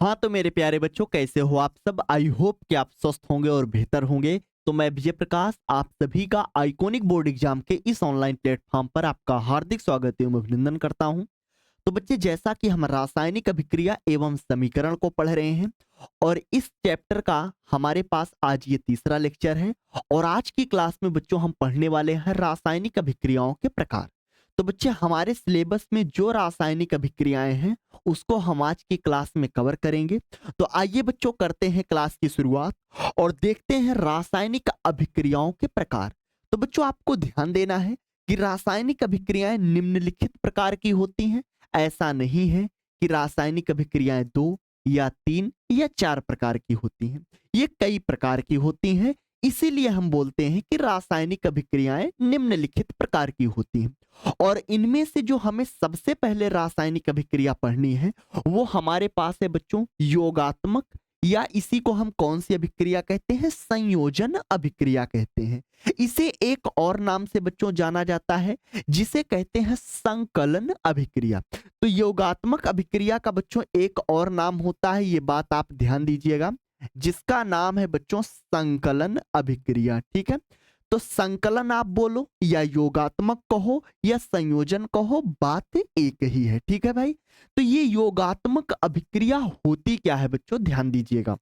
हाँ तो मेरे प्यारे बच्चों, कैसे हो आप सब। आई होप कि आप स्वस्थ होंगे और बेहतर होंगे। तो मैं विजय प्रकाश आप सभी का आइकॉनिक बोर्ड एग्जाम के इस ऑनलाइन प्लेटफॉर्म पर आपका हार्दिक स्वागत एवं अभिनंदन करता हूं। तो बच्चे, जैसा कि हम रासायनिक अभिक्रिया एवं समीकरण को पढ़ रहे हैं और इस चैप्टर का हमारे पास आज ये तीसरा लेक्चर है और आज की क्लास में बच्चों हम पढ़ने वाले हैं रासायनिक अभिक्रियाओं के प्रकार। तो बच्चे, हमारे सिलेबस में जो रासायनिक अभिक्रियाएं हैं उसको हम आज की क्लास में कवर करेंगे। तो आइए बच्चों, करते हैं क्लास की शुरुआत और देखते हैं रासायनिक अभिक्रियाओं के प्रकार। तो बच्चों, आपको ध्यान देना है कि रासायनिक अभिक्रियाएं निम्नलिखित प्रकार की होती हैं। ऐसा नहीं है कि रासायनिक अभिक्रियाएं 2 या 3 या 4 प्रकार की होती हैं। ये कई प्रकार की होती हैं, इसीलिए हम बोलते हैं कि रासायनिक अभिक्रियाएं निम्नलिखित प्रकार की होती हैं। और इनमें से जो हमें सबसे पहले रासायनिक अभिक्रिया पढ़नी है वो हमारे पास है बच्चों योगात्मक, या इसी को हम कौन सी अभिक्रिया कहते हैं, संयोजन अभिक्रिया कहते हैं। इसे एक और नाम से बच्चों जाना जाता है जिसे कहते हैं संकलन अभिक्रिया। तो योगात्मक अभिक्रिया का बच्चों एक और नाम होता है, ये बात आप ध्यान दीजिएगा, जिसका नाम है बच्चों संकलन अभिक्रिया। ठीक है, तो संकलन आप बोलो या योगात्मक कहो या संयोजन कहो, बात एक ही है। ठीक है भाई, तो ये योगात्मक अभिक्रिया होती क्या है बच्चों, ध्यान दीजिएगा।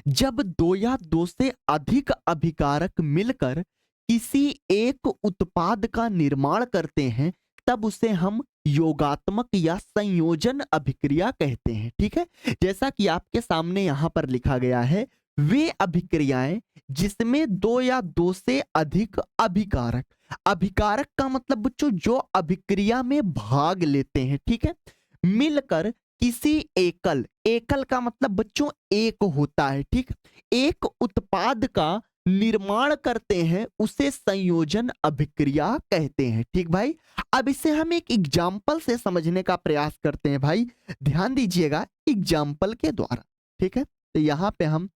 जब दो या दो से अधिक अभिकारक मिलकर किसी एक उत्पाद का निर्माण करते हैं तब उसे हम योगात्मक या संयोजन अभिक्रिया कहते हैं। ठीक है, जैसा कि आपके सामने यहां पर लिखा गया है, वे अभिक्रियाएं जिसमें दो या दो से अधिक अभिकारक, अभिकारक का मतलब बच्चों जो अभिक्रिया में भाग लेते हैं, ठीक है, मिलकर किसी एकल, एकल का मतलब बच्चों एक होता है, ठीक, एक उत्पाद का निर्माण करते हैं उसे संयोजन अभिक्रिया कहते हैं। ठीक भाई, अब इसे हम एक एग्जाम्पल से समझने का प्रयास करते हैं भाई, ध्यान दीजिएगा एग्जाम्पल के द्वारा। ठीक है, तो यहां पे हम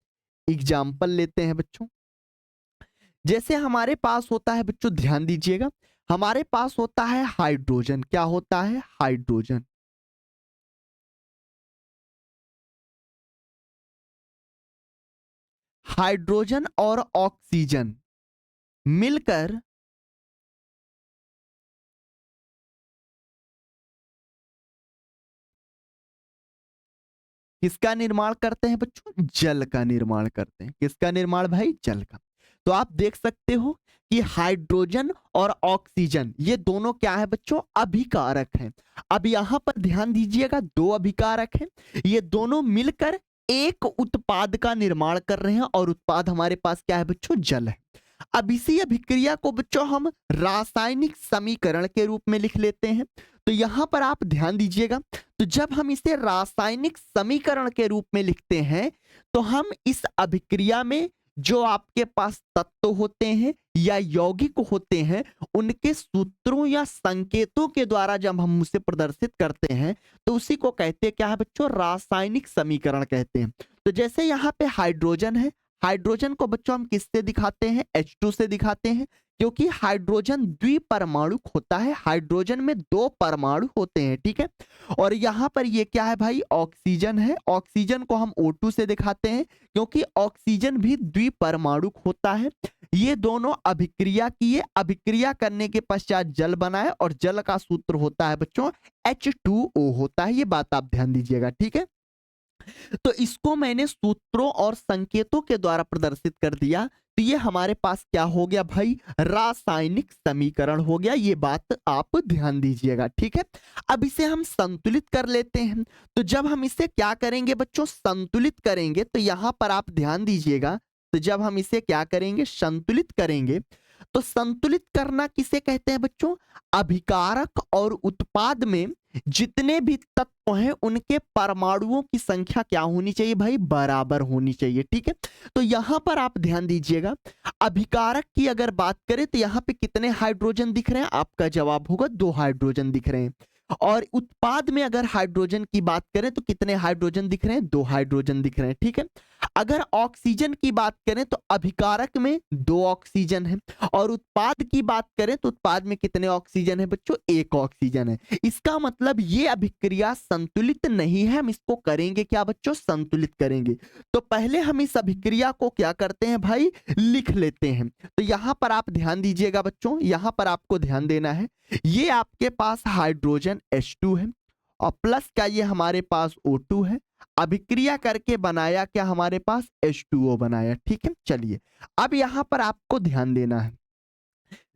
एग्जाम्पल लेते हैं बच्चों। जैसे हमारे पास होता है बच्चों, ध्यान दीजिएगा, हमारे पास होता है हाइड्रोजन। क्या होता है? हाइड्रोजन। हाइड्रोजन और ऑक्सीजन मिलकर किसका निर्माण करते हैं बच्चों? जल का निर्माण करते हैं। किसका निर्माण भाई? जल का। तो आप देख सकते हो कि हाइड्रोजन और ऑक्सीजन ये दोनों क्या है बच्चों? अभिकारक हैं। अब यहां पर ध्यान दीजिएगा, दो अभिकारक हैं, ये दोनों मिलकर एक उत्पाद का निर्माण कर रहे हैं और उत्पाद हमारे पास क्या है बच्चों? जल है। अब इसी अभिक्रिया को बच्चों हम रासायनिक समीकरण के रूप में लिख लेते हैं। तो यहां पर आप ध्यान दीजिएगा, तो जब हम इसे रासायनिक समीकरण के रूप में लिखते हैं तो हम इस अभिक्रिया में जो आपके पास तत्व होते हैं या यौगिक होते हैं उनके सूत्रों या संकेतों के द्वारा जब हम उसे प्रदर्शित करते हैं तो उसी को कहते हैं क्या है बच्चों? रासायनिक समीकरण कहते हैं। तो जैसे यहाँ पे हाइड्रोजन है, हाइड्रोजन को बच्चों हम किससे दिखाते हैं? H2 से दिखाते हैं, क्योंकि हाइड्रोजन द्विपरमाणुक होता है, हाइड्रोजन में दो परमाणु होते हैं। ठीक है, और यहां पर ये क्या है भाई? ऑक्सीजन है, ऑक्सीजन को हम O2 से दिखाते हैं क्योंकि ऑक्सीजन भी द्विपरमाणुक होता है। ये दोनों अभिक्रिया किए, अभिक्रिया करने के पश्चात जल बनाए और जल का सूत्र होता है बच्चों H2O होता है। ये बात आप ध्यान दीजिएगा। ठीक है, तो इसको मैंने सूत्रों और संकेतों के द्वारा प्रदर्शित कर दिया, तो ये हमारे पास क्या हो गया भाई? रासायनिक समीकरण हो गया। ये बात आप ध्यान दीजिएगा। ठीक है, अब इसे हम संतुलित कर लेते हैं। तो जब हम इसे क्या करेंगे बच्चों? संतुलित करेंगे, तो यहां पर आप ध्यान दीजिएगा, तो जब हम इसे क्या करेंगे? संतुलित करेंगे। तो संतुलित करना किसे कहते हैं बच्चों? अभिकारक और उत्पाद में जितने भी तत्व हैं उनके परमाणुओं की संख्या क्या होनी चाहिए भाई? बराबर होनी चाहिए। ठीक है, तो यहां पर आप ध्यान दीजिएगा, अभिकारक की अगर बात करें तो यहां पे कितने हाइड्रोजन दिख रहे हैं? आपका जवाब होगा 2 हाइड्रोजन दिख रहे हैं। और उत्पाद में अगर हाइड्रोजन की बात करें तो कितने हाइड्रोजन दिख रहे हैं? 2 हाइड्रोजन दिख रहे हैं, ठीक है। अगर ऑक्सीजन की बात करें तो अभिकारक में 2 ऑक्सीजन है, और उत्पाद की बात करें तो उत्पाद में कितने ऑक्सीजन है बच्चों? 1 ऑक्सीजन है। इसका मतलब ये अभिक्रिया संतुलित नहीं है। हम इसको करेंगे क्या बच्चों? संतुलित करेंगे। तो पहले हम इस अभिक्रिया को क्या करते हैं भाई? लिख लेते हैं। तो यहां पर आप ध्यान दीजिएगा बच्चों, यहां पर आपको ध्यान देना है। ये आपके पास हाइड्रोजन H2 है, और प्लस का ये हमारे पास O2 है। अभिक्रिया करके बनाया क्या हमारे पास? H2O बनाया, ठीक है। चलिए अब यहां पर आपको ध्यान देना है,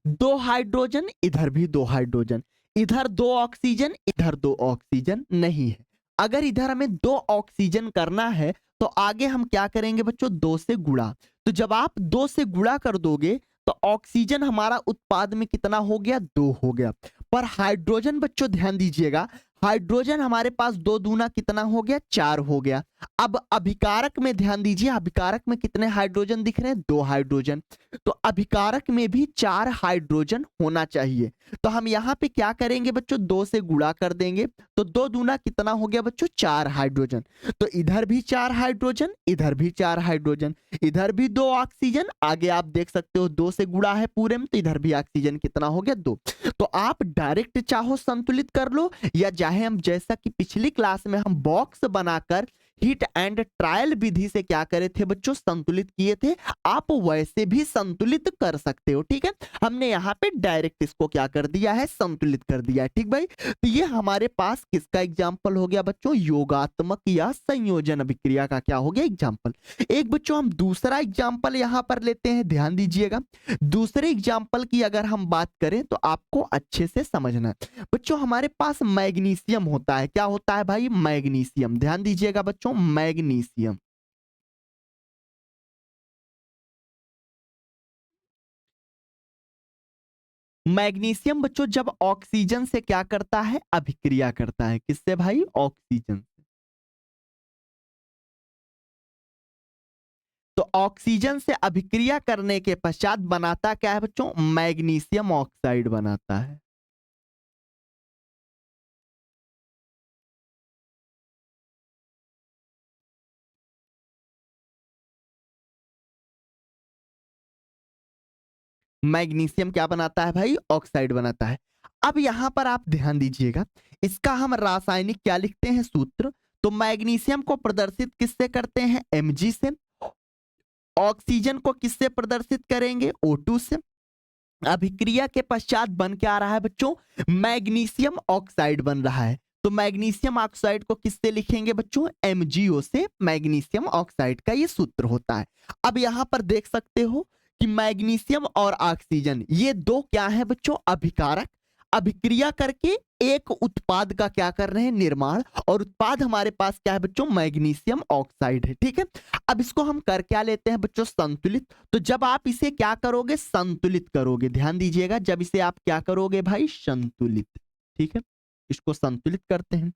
2 हाइड्रोजन, इधर भी 2 हाइड्रोजन, इधर 2 ऑक्सीजन, इधर 2 ऑक्सीजन नहीं है। अगर इधर हमें 2 ऑक्सीजन करना है तो आगे हम क्या करेंगे बच्चों? 2 से गुणा। तो जब आप 2 से गुणा कर दोगे तो ऑक्सीजन हमारा उत्पाद में कितना हो गया? 2 हो गया। पर हाइड्रोजन बच्चों ध्यान दीजिएगा, हाइड्रोजन हमारे पास 2 दूना कितना हो गया? 4 हो गया। अब अभिकारक में ध्यान दीजिए, अभिकारक में कितने हाइड्रोजन दिख रहे हैं? 2 हाइड्रोजन। तो अभिकारक में भी 4 हाइड्रोजन होना चाहिए। तो हम यहाँ पे क्या करेंगे बच्चों? 2 से गुणा कर देंगे। तो 2 दूना कितना हो गया बच्चों? 4 हाइड्रोजन। तो इधर भी 4 हाइड्रोजन, इधर भी 4 हाइड्रोजन, इधर भी 2 ऑक्सीजन। आगे आप देख सकते हो 2 से गुणा है पूरे में, तो इधर भी ऑक्सीजन कितना हो गया? 2। तो आप डायरेक्ट चाहो संतुलित कर लो, या चाहे हम जैसा कि पिछली क्लास में हम बॉक्स बनाकर हिट एंड ट्रायल विधि से क्या करे थे बच्चों? संतुलित किए थे। आप वैसे भी संतुलित कर सकते हो, ठीक है। हमने यहाँ पे डायरेक्ट इसको क्या कर दिया है? संतुलित कर दिया है, ठीक भाई। तो ये हमारे पास किसका एग्जाम्पल हो गया बच्चों? योगात्मक या संयोजन अभिक्रिया का क्या हो गया? एग्जाम्पल। एक बच्चों हम दूसरा एग्जाम्पल यहाँ पर लेते हैं, ध्यान दीजिएगा। दूसरे एग्जाम्पल की अगर हम बात करें तो आपको अच्छे से समझना है बच्चों। हमारे पास मैग्नीशियम होता है, क्या होता है भाई? मैग्नीशियम। ध्यान दीजिएगा बच्चों, मैग्नीशियम। मैग्नीशियम बच्चों जब ऑक्सीजन से क्या करता है? अभिक्रिया करता है। किससे भाई? ऑक्सीजन से। तो ऑक्सीजन से अभिक्रिया करने के पश्चात बनाता क्या है बच्चों? मैग्नीशियम ऑक्साइड बनाता है। मैग्नीशियम क्या बनाता है भाई? ऑक्साइड बनाता है। अब यहां पर आप ध्यान दीजिएगा, इसका हम रासायनिक क्या लिखते हैं? सूत्र। तो मैग्नीशियम को प्रदर्शित किससे करते हैं? Mg से। ऑक्सीजन को किससे प्रदर्शित करेंगे? O2 से। अभिक्रिया के पश्चात बन क्या रहा है बच्चों? मैग्नीशियम ऑक्साइड बन रहा है। तो मैग्नीशियम ऑक्साइड को किससे लिखेंगे बच्चों? MgO से मैग्नीशियम ऑक्साइड का ये सूत्र होता है। अब यहां पर देख सकते हो कि मैग्नीशियम और ऑक्सीजन ये दो क्या है बच्चों? अभिकारक। अभिक्रिया करके एक उत्पाद का क्या कर रहे हैं? निर्माण। और उत्पाद हमारे पास क्या है बच्चों? मैग्नीशियम ऑक्साइड है, ठीक है। अब इसको हम कर क्या लेते हैं बच्चों? संतुलित। तो जब आप इसे क्या करोगे? संतुलित करोगे। ध्यान दीजिएगा, जब इसे आप क्या करोगे भाई? संतुलित, ठीक है। इसको संतुलित करते हैं।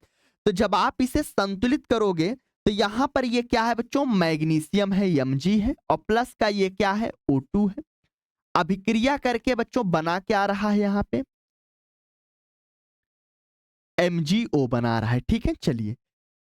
तो जब आप इसे संतुलित करोगे तो यहां पर ये क्या है बच्चों? मैग्नीशियम है, Mg है, और प्लस का ये क्या है? O2 है। अभिक्रिया करके बच्चों बना क्या रहा है? यहां पे MgO बना रहा है, ठीक है। चलिए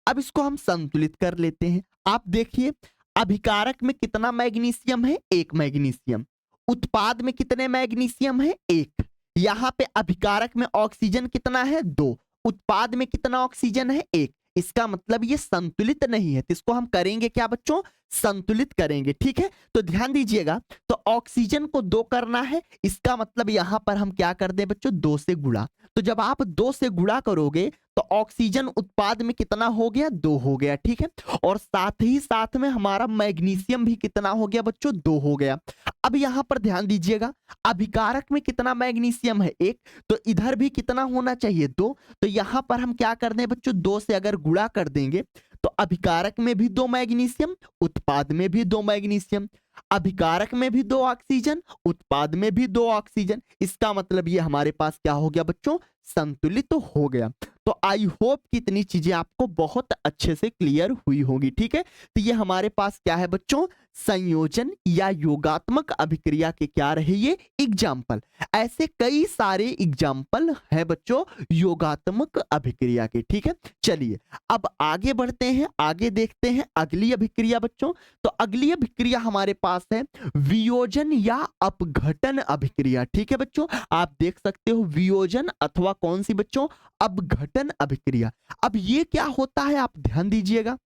अब इसको हम संतुलित कर लेते हैं। आप देखिए, अभिकारक में कितना मैग्नीशियम है? 1 मैग्नीशियम। उत्पाद में कितने मैग्नीशियम है? 1। यहां पे अभिकारक में ऑक्सीजन कितना है? 2। उत्पाद में कितना ऑक्सीजन है? 1। इसका मतलब ये संतुलित नहीं है। तो इसको हम करेंगे क्या बच्चों? संतुलित करेंगे, ठीक है। तो ध्यान दीजिएगा, तो ऑक्सीजन को 2 करना है, इसका मतलब यहां पर हम क्या कर दें बच्चों? 2 से गुणा। तो जब आप 2 से गुणा करोगे तो ऑक्सीजन उत्पाद में कितना हो गया? 2 हो गया, ठीक है। और साथ ही साथ में हमारा मैग्नीशियम भी कितना हो गया बच्चों? 2 हो गया। अब यहां पर ध्यान दीजिएगा, अभिकारक में कितना मैग्नीशियम है? 1। तो इधर भी कितना होना चाहिए? 2। तो यहां पर हम क्या कर दें बच्चों? 2 से अगर गुणा कर देंगे तो अभिकारक में भी 2 मैग्नीशियम, उत्पाद में भी 2 मैग्नीशियम। अभिकारक में भी 2 ऑक्सीजन, उत्पाद में भी 2 ऑक्सीजन। इसका मतलब ये हमारे पास क्या हो गया बच्चों? संतुलित तो हो गया। तो आई होप कि इतनी चीजें आपको बहुत अच्छे से क्लियर हुई होंगी, ठीक है। तो ये हमारे पास क्या है बच्चों? संयोजन या योगात्मक अभिक्रिया के क्या रहे ये एग्जाम्पल। ऐसे कई सारे एग्जाम्पल है बच्चों योगात्मक अभिक्रिया के, ठीक है। चलिए अब आगे बढ़ते हैं, आगे देखते हैं अगली अभिक्रिया बच्चों। तो अगली अभिक्रिया हमारे पास है वियोजन या अपघटन अभिक्रिया, ठीक है बच्चों। आप देख सकते हो वियोजन अथवा कौन सी बच्चों, अपघटन अभिक्रिया। अब ये क्या होता है आप ध्यान दीजिएगा।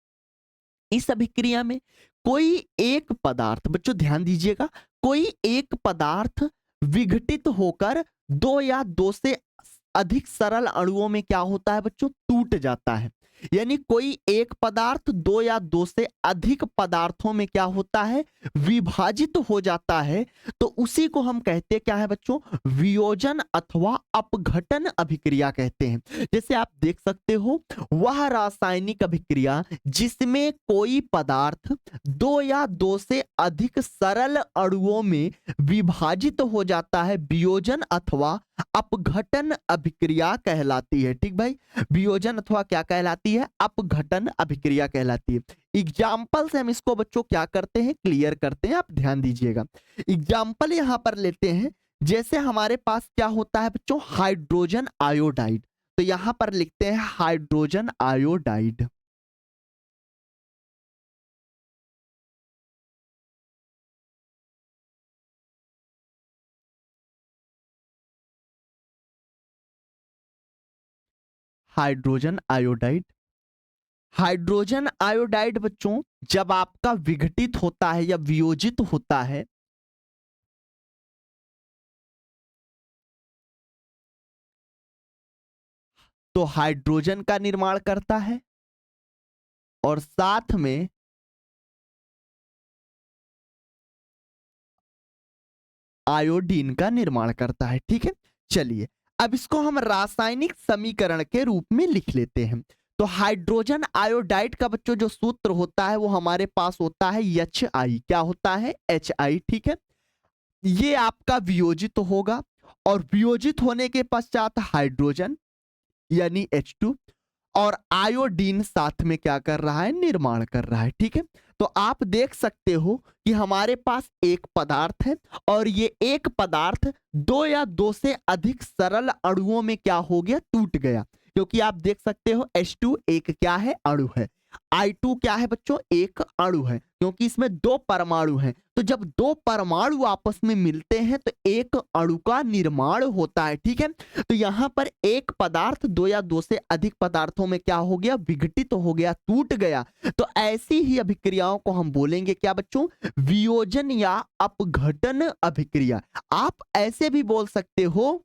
इस अभिक्रिया में कोई एक पदार्थ, बच्चों ध्यान दीजिएगा, कोई एक पदार्थ विघटित होकर दो या दो से अधिक सरल अणुओं में क्या होता है बच्चों, टूट जाता है। यानी कोई एक पदार्थ दो या दो से अधिक पदार्थों में क्या होता है, विभाजित हो जाता है। तो उसी को हम कहते हैं क्या है बच्चों, वियोजन अथवा अपघटन अभिक्रिया कहते हैं। जैसे आप देख सकते हो वह रासायनिक अभिक्रिया जिसमें कोई पदार्थ दो या दो से अधिक सरल अणुओं में विभाजित हो जाता है, वियोजन अथवा अपघटन अभिक्रिया कहलाती है। ठीक भाई, वियोजन अथवा क्या कहलाती है, अपघटन अभिक्रिया कहलाती है। एग्जाम्पल से हम इसको बच्चों क्या करते हैं, क्लियर करते हैं। आप ध्यान दीजिएगा, एग्जाम्पल यहां पर लेते हैं। जैसे हमारे पास क्या होता है बच्चों, हाइड्रोजन आयोडाइड। तो यहां पर लिखते हैं hydrogen iodide. Hydrogen iodide, hydrogen iodide बच्चों जब आपका विघटित होता है या वियोजित होता है तो हाइड्रोजन का निर्माण करता है और साथ में आयोडीन का निर्माण करता है। ठीक है, चलिए अब इसको हम रासायनिक समीकरण के रूप में लिख लेते हैं। तो हाइड्रोजन आयोडाइड का बच्चों जो सूत्र होता है वो हमारे पास होता है HI। क्या होता है, HI। ठीक है, ये आपका वियोजित होगा और वियोजित होने के पश्चात हाइड्रोजन यानी H2 और आयोडीन साथ में क्या कर रहा है, निर्माण कर रहा है। ठीक है, तो आप देख सकते हो कि हमारे पास एक पदार्थ है और ये एक पदार्थ दो या दो से अधिक सरल अणुओं में क्या हो गया, टूट गया। क्योंकि आप देख सकते हो H2 एक क्या है, अणु है। I2 क्या है बच्चों, एक अणु है, क्योंकि इसमें दो परमाणु हैं। तो जब दो परमाणु आपस में मिलते हैं तो एक अणु का निर्माण होता है। ठीक है, तो यहां पर एक पदार्थ दो या दो से अधिक पदार्थों में क्या हो गया, विघटित हो गया, टूट गया। तो ऐसी ही अभिक्रियाओं को हम बोलेंगे क्या बच्चों, वियोजन या अपघटन अभिक्रिया। आप ऐसे भी बोल सकते हो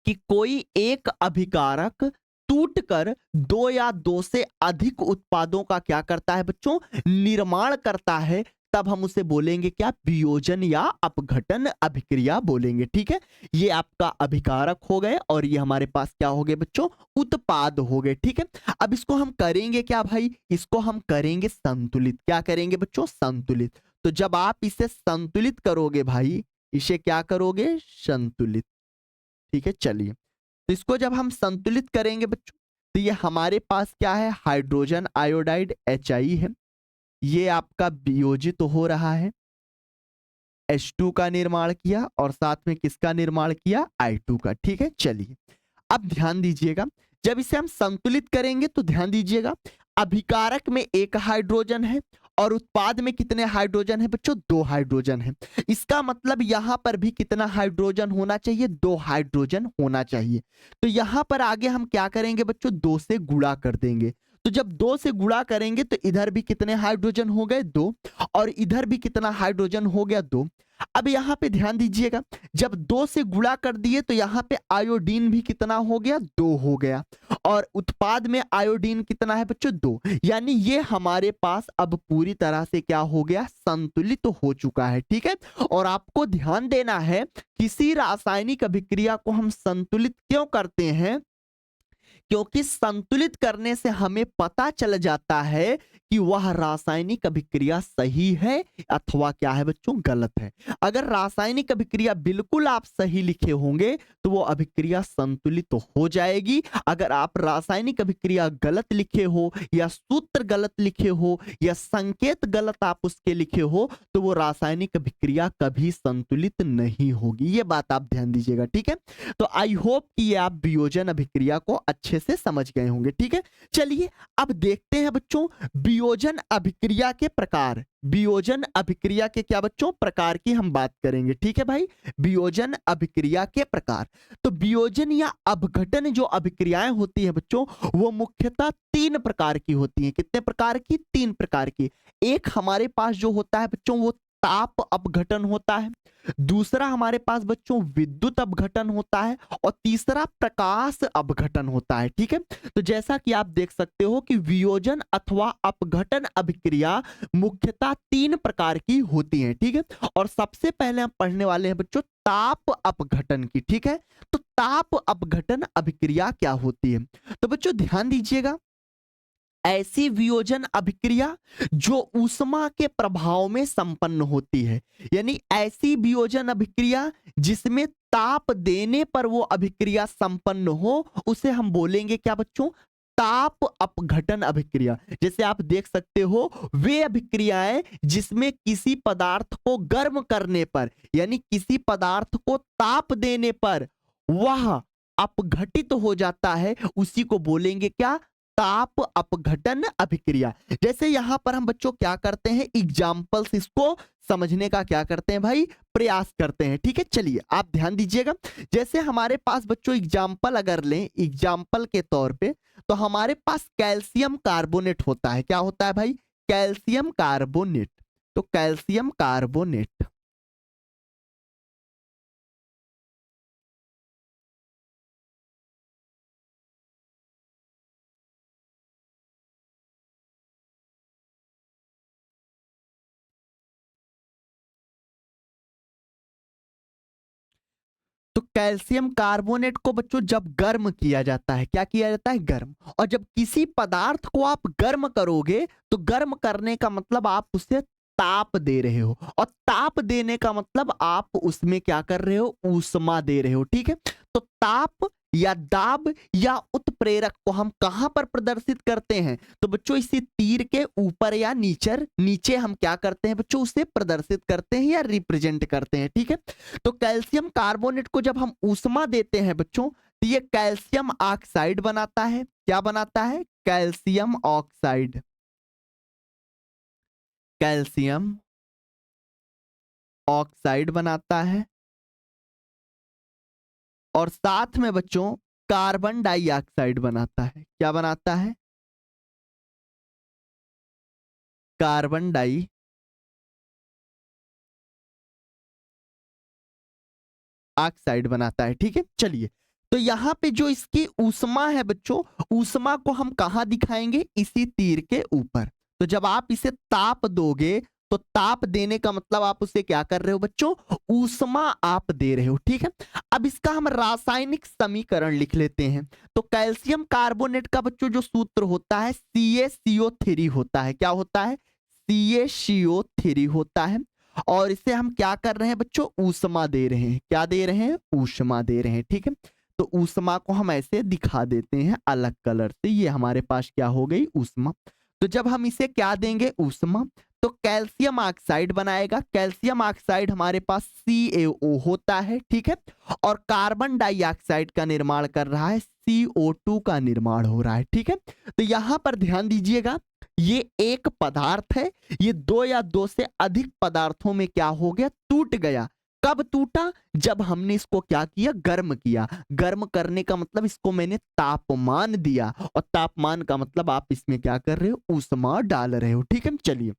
कि कोई एक अभिकारक टूटकर दो या दो से अधिक उत्पादों का क्या करता है बच्चों, निर्माण करता है। तब हम उसे बोलेंगे क्या, वियोजन या अपघटन अभिक्रिया बोलेंगे। ठीक है, ये आपका अभिकारक हो गए और ये हमारे पास क्या हो गए बच्चों, उत्पाद हो गए। ठीक है, अब इसको हम करेंगे क्या भाई, इसको हम करेंगे संतुलित। क्या करेंगे बच्चों, संतुलित। तो जब आप इसे संतुलित करोगे भाई, इसे क्या करोगे, संतुलित। ठीक है, चलिए तो इसको जब हम संतुलित करेंगे बच्चों तो ये हमारे पास क्या है, हाइड्रोजन आयोडाइड HI है। ये आपका वियोजित हो रहा है, H2 का निर्माण किया और साथ में किसका निर्माण किया, I2 का। ठीक है, चलिए अब ध्यान दीजिएगा, जब इसे हम संतुलित करेंगे तो ध्यान दीजिएगा, अभिकारक में एक हाइड्रोजन है और उत्पाद में कितने हाइड्रोजन है बच्चों, दो हाइड्रोजन है। इसका मतलब यहां पर भी कितना हाइड्रोजन होना चाहिए, दो हाइड्रोजन होना चाहिए। तो यहां पर आगे हम क्या करेंगे बच्चों, दो से गुणा कर देंगे। तो जब दो से गुणा करेंगे तो इधर भी कितने हाइड्रोजन हो गए, दो, और इधर भी कितना हाइड्रोजन हो गया, दो। अब यहां पे ध्यान दीजिएगा, जब दो से गुणा कर दिए तो यहां पे आयोडीन भी कितना हो गया, दो हो गया, और उत्पाद में आयोडीन कितना है बच्चों, दो। यानी ये हमारे पास अब पूरी तरह से क्या हो गया, संतुलित हो चुका है। ठीक है, और आपको ध्यान देना है किसी रासायनिक अभिक्रिया को हम संतुलित क्यों करते हैं, क्योंकि संतुलित करने से हमें पता चल जाता है कि वह रासायनिक अभिक्रिया सही है अथवा क्या है बच्चों, गलत है। अगर रासायनिक अभिक्रिया बिल्कुल आप सही लिखे होंगे तो वो अभिक्रिया संतुलित तो हो जाएगी। अगर आप रासायनिक अभिक्रिया गलत लिखे हो या सूत्र गलत लिखे हो या संकेत गलत आप उसके लिखे हो तो वो रासायनिक अभिक्रिया कभी संतुलित नहीं होगी। ये बात आप ध्यान दीजिएगा, ठीक है। तो आई होप कि ये आप वियोजन अभिक्रिया को अच्छे से समझ गए होंगे, ठीक है। चलिए अब देखते हैं बच्चों वियोजन अभिक्रिया के प्रकार। वियोजन अभिक्रिया के क्या बच्चों, प्रकार की हम बात करेंगे, ठीक है भाई। वियोजन अभिक्रिया के प्रकार। तो वियोजन या अपघटन जो अभिक्रियाएं होती है बच्चों वो मुख्यतः 3 प्रकार की होती हैं। कितने प्रकार की, 3 प्रकार की। एक हमारे पास जो होता है बच्चों वो ताप अपघटन होता है, दूसरा हमारे पास बच्चों विद्युत अपघटन होता है और तीसरा प्रकाश अपघटन होता है, ठीक है। तो जैसा कि आप देख सकते हो कि वियोजन अथवा अपघटन अभिक्रिया मुख्यतः 3 प्रकार की होती हैं, ठीक है। और सबसे पहले हम पढ़ने वाले हैं बच्चों ताप अपघटन की, ठीक है। तो ताप अपघटन अभिक्रिया क्या होती है, तो बच्चों ध्यान दीजिएगा। ऐसी वियोजन अभिक्रिया जो ऊष्मा के प्रभाव में संपन्न होती है, यानी ऐसी वियोजन अभिक्रिया जिसमें ताप देने पर वो अभिक्रिया संपन्न हो उसे हम बोलेंगे क्या बच्चों, ताप अपघटन अभिक्रिया। जैसे आप देख सकते हो वे अभिक्रियाएं जिसमें किसी पदार्थ को गर्म करने पर यानी किसी पदार्थ को ताप देने पर वह अपघटित हो जाता है उसी को बोलेंगे क्या, ताप अपघटन अभिक्रिया। जैसे यहां पर हम बच्चों क्या करते हैं, एग्जाम्पल्स इसको समझने का क्या करते हैं भाई, प्रयास करते हैं, ठीक है। चलिए आप ध्यान दीजिएगा। जैसे हमारे पास बच्चों एग्जाम्पल अगर लें, एग्जाम्पल के तौर पे तो हमारे पास कैल्शियम कार्बोनेट होता है। क्या होता है भाई, कैल्शियम कार्बोनेट। तो कैल्शियम कार्बोनेट तो कैल्शियम कार्बोनेट को बच्चों जब गर्म किया जाता है, क्या किया जाता है, गर्म। और जब किसी पदार्थ को आप गर्म करोगे तो गर्म करने का मतलब आप उसे ताप दे रहे हो और ताप देने का मतलब आप उसमें क्या कर रहे हो, ऊष्मा दे रहे हो, ठीक है। तो ताप या दाब या उत्प्रेरक को हम कहां पर प्रदर्शित करते हैं, तो बच्चों इसी तीर के ऊपर या नीचे हम क्या करते हैं बच्चों, उसे प्रदर्शित करते हैं या रिप्रेजेंट करते हैं, ठीक है। तो कैल्शियम कार्बोनेट को जब हम ऊष्मा देते हैं बच्चों तो ये कैल्शियम ऑक्साइड बनाता है। क्या बनाता है, कैल्शियम ऑक्साइड। कैल्शियम ऑक्साइड बनाता है और साथ में बच्चों कार्बन डाइऑक्साइड बनाता है। क्या बनाता है, कार्बन डाई ऑक्साइड बनाता है, ठीक है। चलिए तो यहां पे जो इसकी ऊष्मा है बच्चों, ऊष्मा को हम कहां दिखाएंगे, इसी तीर के ऊपर। तो जब आप इसे ताप दोगे तो ताप देने का मतलब आप उसे क्या कर रहे हो बच्चों, ऊष्मा आप दे रहे हो, ठीक है। अब इसका हम रासायनिक समीकरण लिख लेते हैं। तो कैल्शियम कार्बोनेट का बच्चों जो सूत्र होता है CaCO3 होता है। क्या होता है, CaCO3 होता है। और इसे हम क्या कर रहे हैं बच्चों, ऊष्मा दे रहे हैं। क्या दे रहे हैं, ऊष्मा दे रहे हैं, ठीक है। तो ऊष्मा को हम ऐसे दिखा देते हैं अलग कलर से, ये हमारे पास क्या हो गई, ऊष्मा। तो जब हम इसे क्या देंगे, ऊष्मा, तो कैल्शियम ऑक्साइड बनाएगा। कैल्शियम ऑक्साइड हमारे पास CaO होता है, ठीक है। और कार्बन डाइऑक्साइड का निर्माण कर रहा है, CO2 का निर्माण हो रहा है, ठीक है। तो यहां पर ध्यान दीजिएगा, ये एक पदार्थ है, ये दो या दो से अधिक पदार्थों में क्या हो गया, टूट गया। कब टूटा, जब हमने इसको क्या किया, गर्म किया। गर्म करने का मतलब इसको मैंने तापमान दिया और तापमान का मतलब आप इसमें क्या कर रहे हो, ऊष्मा डाल रहे हो, ठीक है। चलिए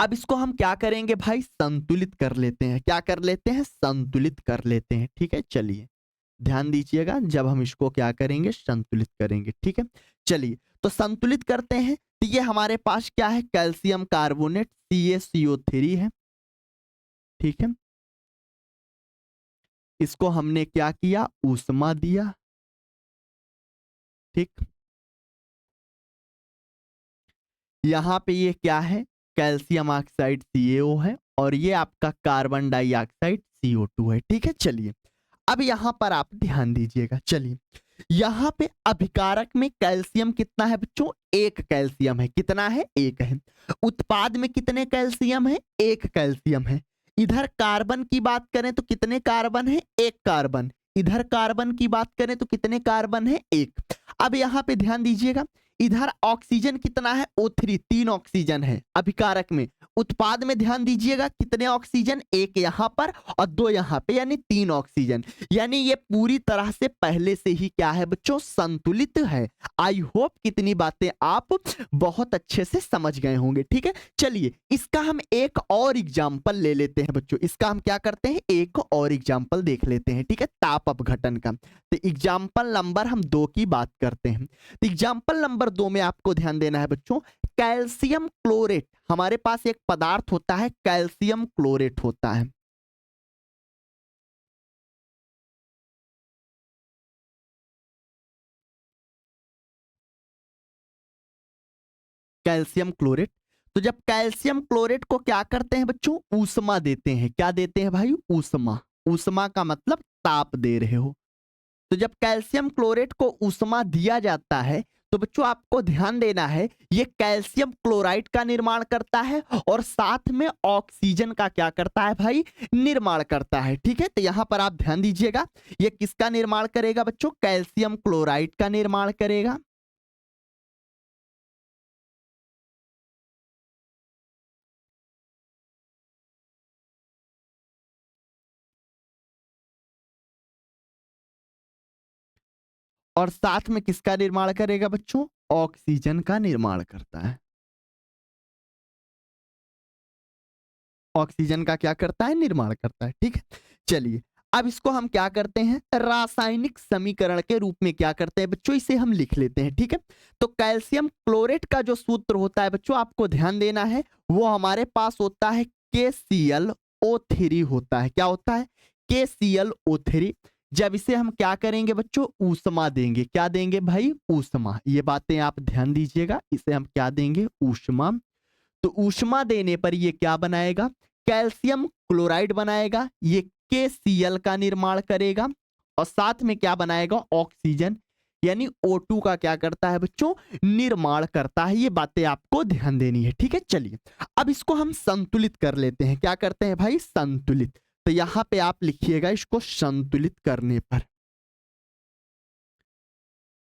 अब इसको हम क्या करेंगे भाई, संतुलित कर लेते हैं। क्या कर लेते हैं, संतुलित कर लेते हैं, ठीक है। चलिए ध्यान दीजिएगा, जब हम इसको क्या करेंगे, संतुलित करेंगे, ठीक है। चलिए तो संतुलित करते हैं। तो ये हमारे पास क्या है, कैल्शियम कार्बोनेट CaCO3 है, ठीक है। इसको हमने क्या किया, ऊष्मा दिया ठीक, यहाँ पे ये क्या है, कैल्शियम ऑक्साइड CaO है और ये आपका कार्बन डाइऑक्साइड CO2 है। ठीक है, चलिए अब यहां पर आप ध्यान दीजिएगा। चलिए यहां पे अभिकारक में कैल्शियम कितना है बच्चों, एक कैल्शियम है। कितना है, एक है। उत्पाद में कितने कैल्शियम है, एक कैल्शियम है। इधर कार्बन की बात करें तो कितने कार्बन है, एक कार्बन। इधर कार्बन की बात करें तो कितने कार्बन है, एक। अब यहां पे ध्यान दीजिएगा, इधर ऑक्सीजन कितना है, O3, 3 ऑक्सीजन है अभिकारक में। उत्पाद में ध्यान दीजिएगा कितने ऑक्सीजन, एक यहां पर और दो यहां पे, यानी 3 ऑक्सीजन। यानी ये पूरी तरह से पहले से ही क्या है बच्चों, संतुलित है। आई होप कितनी बातें आप बहुत अच्छे से समझ गए होंगे। ठीक है, चलिए इसका हम एक और एग्जाम्पल ले लेते हैं बच्चों। इसका हम क्या करते हैं, एक और एग्जाम्पल देख लेते हैं। ठीक है, ताप अपघटन का। तो एग्जाम्पल नंबर हम 2 की बात करते हैं। तो एग्जाम्पल नंबर 2 में आपको ध्यान देना है बच्चों, कैल्शियम क्लोरेट। हमारे पास एक पदार्थ होता है, कैल्शियम क्लोरेट होता है। Calcium chlorate. तो जब कैल्शियम क्लोरेट को क्या करते हैं बच्चों, ऊष्मा देते हैं। क्या देते हैं भाई, ऊष्मा। ऊष्मा का मतलब ताप दे रहे हो। तो जब कैल्शियम क्लोरेट को ऊष्मा दिया जाता है तो बच्चों आपको ध्यान देना है, ये कैल्शियम क्लोराइड का निर्माण करता है और साथ में ऑक्सीजन का क्या करता है भाई, निर्माण करता है। ठीक है, तो यहां पर आप ध्यान दीजिएगा, ये किसका निर्माण करेगा बच्चों, कैल्शियम क्लोराइड का निर्माण करेगा। और साथ में किसका निर्माण करेगा बच्चों, ऑक्सीजन का निर्माण करता है। ऑक्सीजन का क्या करता है, निर्माण करता है। ठीक है, चलिए अब इसको हम क्या करते हैं, रासायनिक समीकरण के रूप में क्या करते हैं बच्चों, इसे हम लिख लेते हैं। ठीक है, तो कैल्शियम क्लोरेट का जो सूत्र होता है बच्चों, आपको ध्यान देना है, वो हमारे पास होता है KClO3 होता है। क्या होता है, KClO3। जब इसे हम क्या करेंगे बच्चों, ऊष्मा देंगे। क्या देंगे भाई, ऊष्मा। ये बातें आप ध्यान दीजिएगा, इसे हम क्या देंगे, ऊष्मा। तो ऊष्मा देने पर ये क्या बनाएगा, कैल्शियम क्लोराइड बनाएगा। ये KCl का निर्माण करेगा और साथ में क्या बनाएगा, ऑक्सीजन, यानी O2 का क्या करता है बच्चों, निर्माण करता है। ये बातें आपको ध्यान देनी है। ठीक है, चलिए अब इसको हम संतुलित कर लेते हैं। क्या करते हैं भाई, संतुलित। तो यहां पे आप लिखिएगा इसको संतुलित करने पर।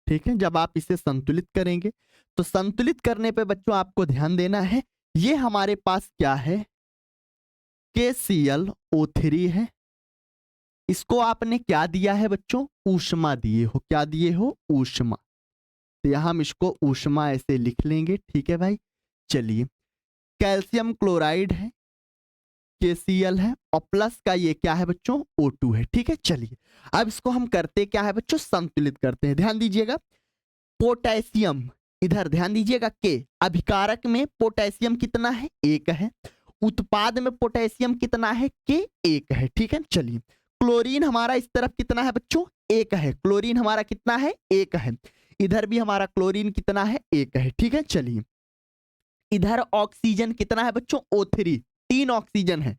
ठीक है, जब आप इसे संतुलित करेंगे तो संतुलित करने पे बच्चों आपको ध्यान देना है, ये हमारे पास क्या है, KClO3 है। इसको आपने क्या दिया है बच्चों, ऊष्मा दिए हो। क्या दिए हो, ऊष्मा। तो यहां हम इसको ऊष्मा ऐसे लिख लेंगे। ठीक है भाई, चलिए कैल्शियम क्लोराइड है, KCl है और प्लस का ये क्या है बच्चों, O2 है। ठीक है, चलिए अब इसको हम करते क्या है बच्चों, संतुलित करते हैं। ध्यान दीजिएगा, पोटेशियम, इधर ध्यान दीजिएगा, के अभिकारक में पोटेशियम कितना है, एक है। उत्पाद में पोटेशियम कितना है, के एक है। ठीक है, चलिए क्लोरीन हमारा इस तरफ कितना है बच्चों, एक है। क्लोरीन हमारा कितना है, एक है। इधर भी हमारा क्लोरीन कितना है, एक है। ठीक है, चलिए इधर ऑक्सीजन कितना है बच्चों, O3, 3 ऑक्सीजन है।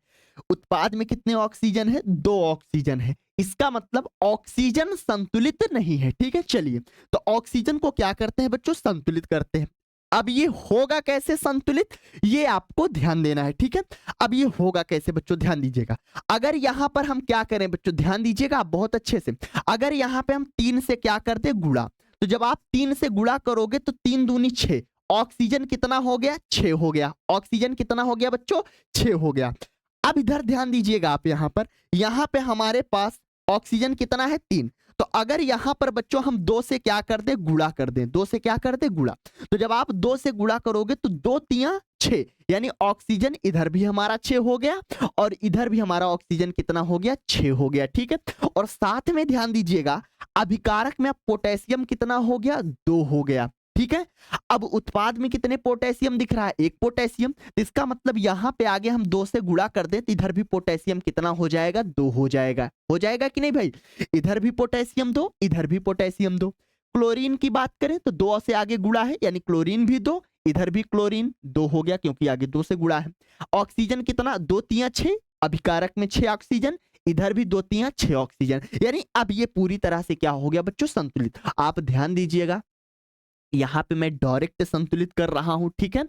उत्पाद में कितने ऑक्सीजन है, 2 ऑक्सीजन है। इसका मतलब ऑक्सीजन संतुलित नहीं है। ठीक है, चलिए तो ऑक्सीजन को क्या करते हैं बच्चों, संतुलित करते हैं। अब ये होगा कैसे संतुलित, ये आपको ध्यान देना है। ठीक है, अब ये होगा कैसे बच्चों, ध्यान दीजिएगा। अगर यहां पर हम क्या करें बच्चों, ध्यान दीजिएगा आप बहुत अच्छे से। अगर यहां पे हम 3 से क्या करते गुणा, तो जब आप 3 से गुणा करोगे तो 3 दूनी 6, ऑक्सीजन कितना हो गया, 6 हो गया। ऑक्सीजन कितना हो गया बच्चों, 6 हो गया। अब इधर ध्यान दीजिएगा आप, यहां पे हमारे पास ऑक्सीजन कितना है, 3। तो अगर यहां पर बच्चों हम 2 से क्या कर दे, गुणा कर दें। 2 से क्या कर दे, गुणा। तो जब आप 2 से गुणा करोगे तो 2 तिया 6, यानी ऑक्सीजन इधर भी हमारा 6 हो गया और इधर भी हमारा ऑक्सीजन कितना हो गया, 6 हो गया। ठीक है, और साथ में ध्यान दीजिएगा, अभिकारक में पोटेशियम कितना हो गया, 2 हो गया। ठीक है, अब उत्पाद में कितने पोटेशियम दिख रहा है, 1 पोटेशियम। तो इसका मतलब यहां पे आगे हम 2 से गुणा कर दे तो इधर भी पोटेशियम कितना हो जाएगा, 2 हो जाएगा। हो जाएगा कि नहीं भाई, इधर भी पोटेशियम 2, इधर भी पोटेशियम 2। क्लोरीन की बात करें तो 2 से आगे गुणा है, यानी क्लोरीन भी 2, इधर भी क्लोरीन 2 हो गया क्योंकि आगे 2 से गुणा है। ऑक्सीजन कितना, 2 तिया 6, अभिकारक में 6 ऑक्सीजन, इधर भी 2 तिया 6 ऑक्सीजन, यानी अब ये पूरी तरह से क्या हो गया बच्चों, संतुलित। आप ध्यान दीजिएगा, यहाँ पे मैं डायरेक्ट संतुलित कर रहा हूं, ठीक है।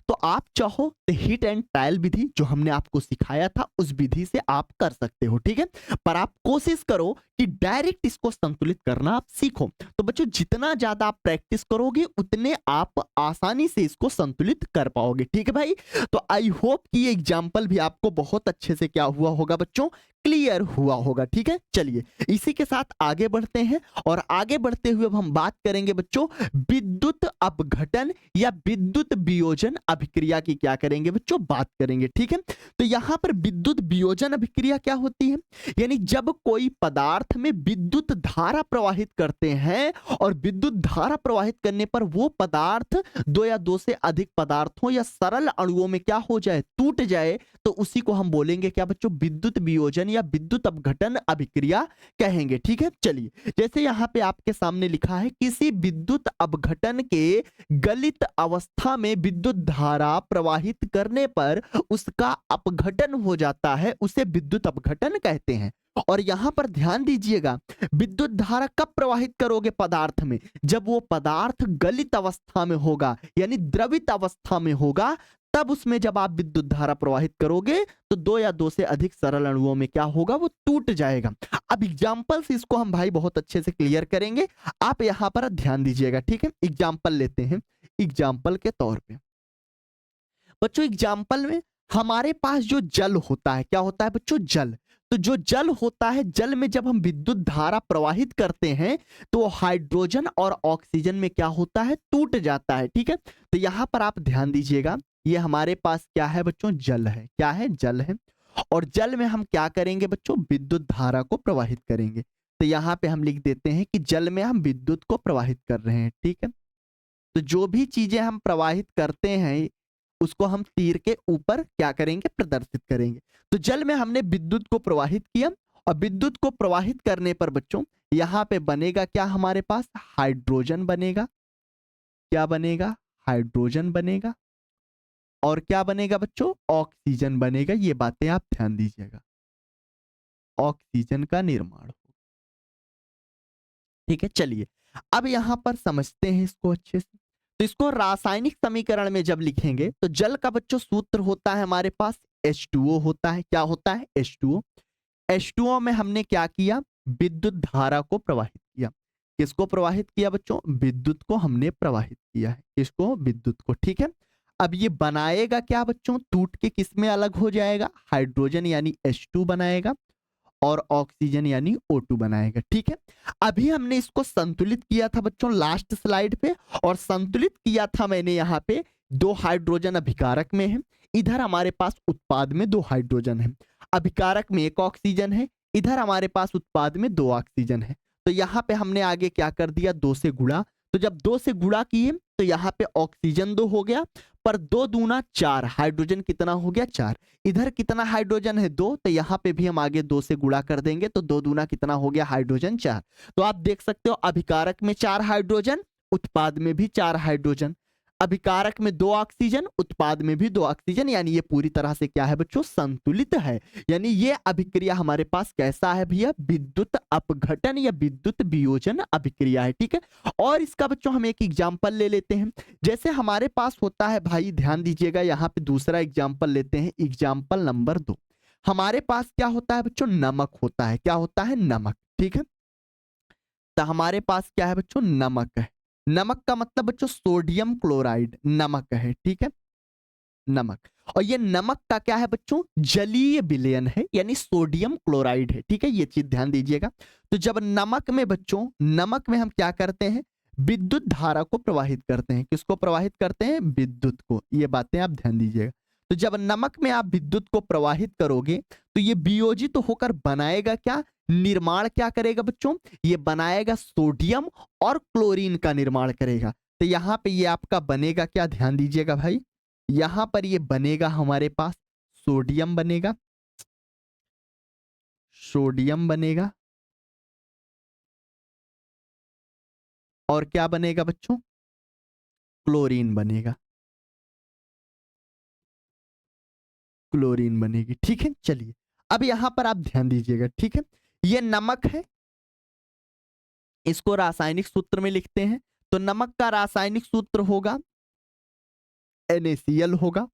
तो आप चाहो तो हिट एंड ट्रायल विधि जो हमने आपको सिखाया था उस विधि से आप कर सकते हो, ठीक है। पर आप कोशिश करो कि डायरेक्ट इसको संतुलित करना आप सीखो। तो बच्चों जितना ज्यादा आप प्रैक्टिस करोगे उतने आप आसानी से इसको संतुलित कर पाओगे, ठीक है भाई। तो आई होप कि ये एग्जाम्पल भी आपको बहुत अच्छे से क्या हुआ होगा बच्चों, क्लियर हुआ होगा, ठीक है। चलिए इसी के साथ आगे बढ़ते हैं, और आगे बढ़ते हुए अब हम बात करेंगे बच्चों विद्युत अपघटन या विद्युत वियोजन अभिक्रिया की क्या करेंगे बच्चों, बात करेंगे, ठीक है। तो यहां पर विद्युत वियोजन अभिक्रिया क्या होती है, यानी जब कोई पदार्थ में विद्युत धारा प्रवाहित करते हैं और विद्युत धारा प्रवाहित करने पर वो पदार्थ 2 या 2 से अधिक पदार्थों या सरल अणुओं में क्या हो जाए, टूट जाए, तो उसी को हम बोलेंगे क्या बच्चों, विद्युत वियोजन या विद्युत अपघटन अभिक्रिया कहेंगे, ठीक है। चलिए जैसे यहाँ पे आपके सामने लिखा है, किसी विद्युत अपघटन के गलित अवस्था में विद्युत धारा प्रवाहित करने पर उसका अपघटन हो जाता है, उसे विद्युत अपघटन कहते हैं। और यहां पर ध्यान दीजिएगा, विद्युत धारा कब प्रवाहित करोगे पदार्थ में, जब वो पदार्थ गलित अवस्था में होगा, यानी द्रवित अवस्था में होगा, तब उसमें जब आप विद्युत धारा प्रवाहित करोगे तो 2 या 2 से अधिक सरल अणुओं में क्या होगा, वो टूट जाएगा। अब एग्जाम्पल से इसको हम भाई बहुत अच्छे से क्लियर करेंगे, आप यहां पर ध्यान दीजिएगा, ठीक है। एग्जाम्पल लेते हैं, एग्जाम्पल के तौर पे बच्चों, एग्जाम्पल में हमारे पास जो जल होता है, क्या होता है बच्चों, जल। तो जो जल होता है, जल में जब हम विद्युत धारा प्रवाहित करते हैं तो हाइड्रोजन और ऑक्सीजन में क्या होता है, टूट जाता है, ठीक है। तो यहां पर आप ध्यान दीजिएगा, ये हमारे पास क्या है बच्चों, जल है, क्या है, जल है। और जल में हम क्या करेंगे बच्चों, विद्युत धारा को प्रवाहित करेंगे। तो यहां पे हम लिख देते हैं कि जल में हम विद्युत को प्रवाहित कर रहे हैं, ठीक है। तो जो भी चीजें हम प्रवाहित करते हैं उसको हम तीर के ऊपर क्या करेंगे, प्रदर्शित करेंगे। तो जल में हमने विद्युत को प्रवाहित किया, और विद्युत को प्रवाहित करने पर बच्चों यहां पे बनेगा क्या, हमारे पास हाइड्रोजन बनेगा, क्या बनेगा, हाइड्रोजन बनेगा, और क्या बनेगा बच्चों, ऑक्सीजन बनेगा। ये बातें आप ध्यान दीजिएगा, ऑक्सीजन का निर्माण हो, ठीक है। चलिए अब यहां पर समझते हैं इसको अच्छे से। तो इसको रासायनिक समीकरण में जब लिखेंगे तो जल का बच्चों सूत्र होता है हमारे पास H2O होता है, क्या होता है, H2O। H2O में हमने क्या किया, विद्युत धारा को प्रवाहित किया। किसको प्रवाहित किया बच्चों, विद्युत को हमने प्रवाहित किया है, किसको, विद्युत को, ठीक है। अब ये बनाएगा क्या बच्चों, टूट के किस में अलग हो जाएगा, हाइड्रोजन यानी H2 बनाएगा, और ऑक्सीजन यानी O2 बनाएगा, ठीक है। अभी हमने इसको संतुलित किया था बच्चों लास्ट स्लाइड पे, और संतुलित किया था मैंने यहाँ पे, 2 हाइड्रोजन अभिकारक में है, इधर हमारे पास उत्पाद में 2 हाइड्रोजन है, अभिकारक में 1 ऑक्सीजन है, इधर हमारे पास उत्पाद में 2 ऑक्सीजन है। तो यहाँ पे हमने आगे क्या कर दिया, 2 से गुणा। तो जब 2 से गुणा किए तो यहाँ पे ऑक्सीजन 2 हो गया, पर 2 दूना 4, हाइड्रोजन कितना हो गया, 4। इधर कितना हाइड्रोजन है, 2, तो यहाँ पे भी हम आगे 2 से गुणा कर देंगे, तो 2 दूना कितना हो गया, हाइड्रोजन 4। तो आप देख सकते हो अभिकारक में 4 हाइड्रोजन, उत्पाद में भी 4 हाइड्रोजन, अभिकारक में 2 ऑक्सीजन, उत्पाद में भी 2 ऑक्सीजन, यानी ये पूरी तरह से क्या है बच्चों, संतुलित है। यानी ये अभिक्रिया हमारे पास कैसा है भैया, विद्युत अपघटन या विद्युत वियोजन अभिक्रिया है, ठीक है। और इसका बच्चों हम एक एग्जांपल ले लेते हैं, जैसे हमारे पास होता है भाई, ध्यान दीजिएगा, यहाँ पे दूसरा एग्जांपल लेते हैं, एग्जांपल नंबर 2। हमारे पास क्या होता है बच्चों, नमक होता है, क्या होता है, नमक, ठीक है। तो हमारे पास क्या है बच्चों, नमक है। नमक का मतलब बच्चों सोडियम क्लोराइड नमक है, ठीक है, नमक। और ये नमक का क्या है बच्चों, जलीय विलयन है, यानी सोडियम क्लोराइड है, ठीक है, ये चीज ध्यान दीजिएगा। तो जब नमक में बच्चों, नमक में हम क्या करते हैं, विद्युत धारा को प्रवाहित करते हैं, किसको प्रवाहित करते हैं, विद्युत को। ये बातें आप ध्यान दीजिएगा। तो जब नमक में आप विद्युत को प्रवाहित करोगे तो ये वियोजित तो होकर बनाएगा क्या, निर्माण क्या करेगा बच्चों, ये बनाएगा सोडियम और क्लोरीन का निर्माण करेगा। तो यहाँ पे ये आपका बनेगा क्या, ध्यान दीजिएगा भाई, यहां पर ये बनेगा हमारे पास सोडियम बनेगा, सोडियम बनेगा, और क्या बनेगा बच्चों, क्लोरीन बनेगा, क्लोरीन बनेगी। ठीक है, चलिए अब यहां पर आप ध्यान दीजिएगा। ठीक है, ये नमक है, इसको रासायनिक सूत्र में लिखते हैं। तो नमक का रासायनिक सूत्र होगा NaCl होगा।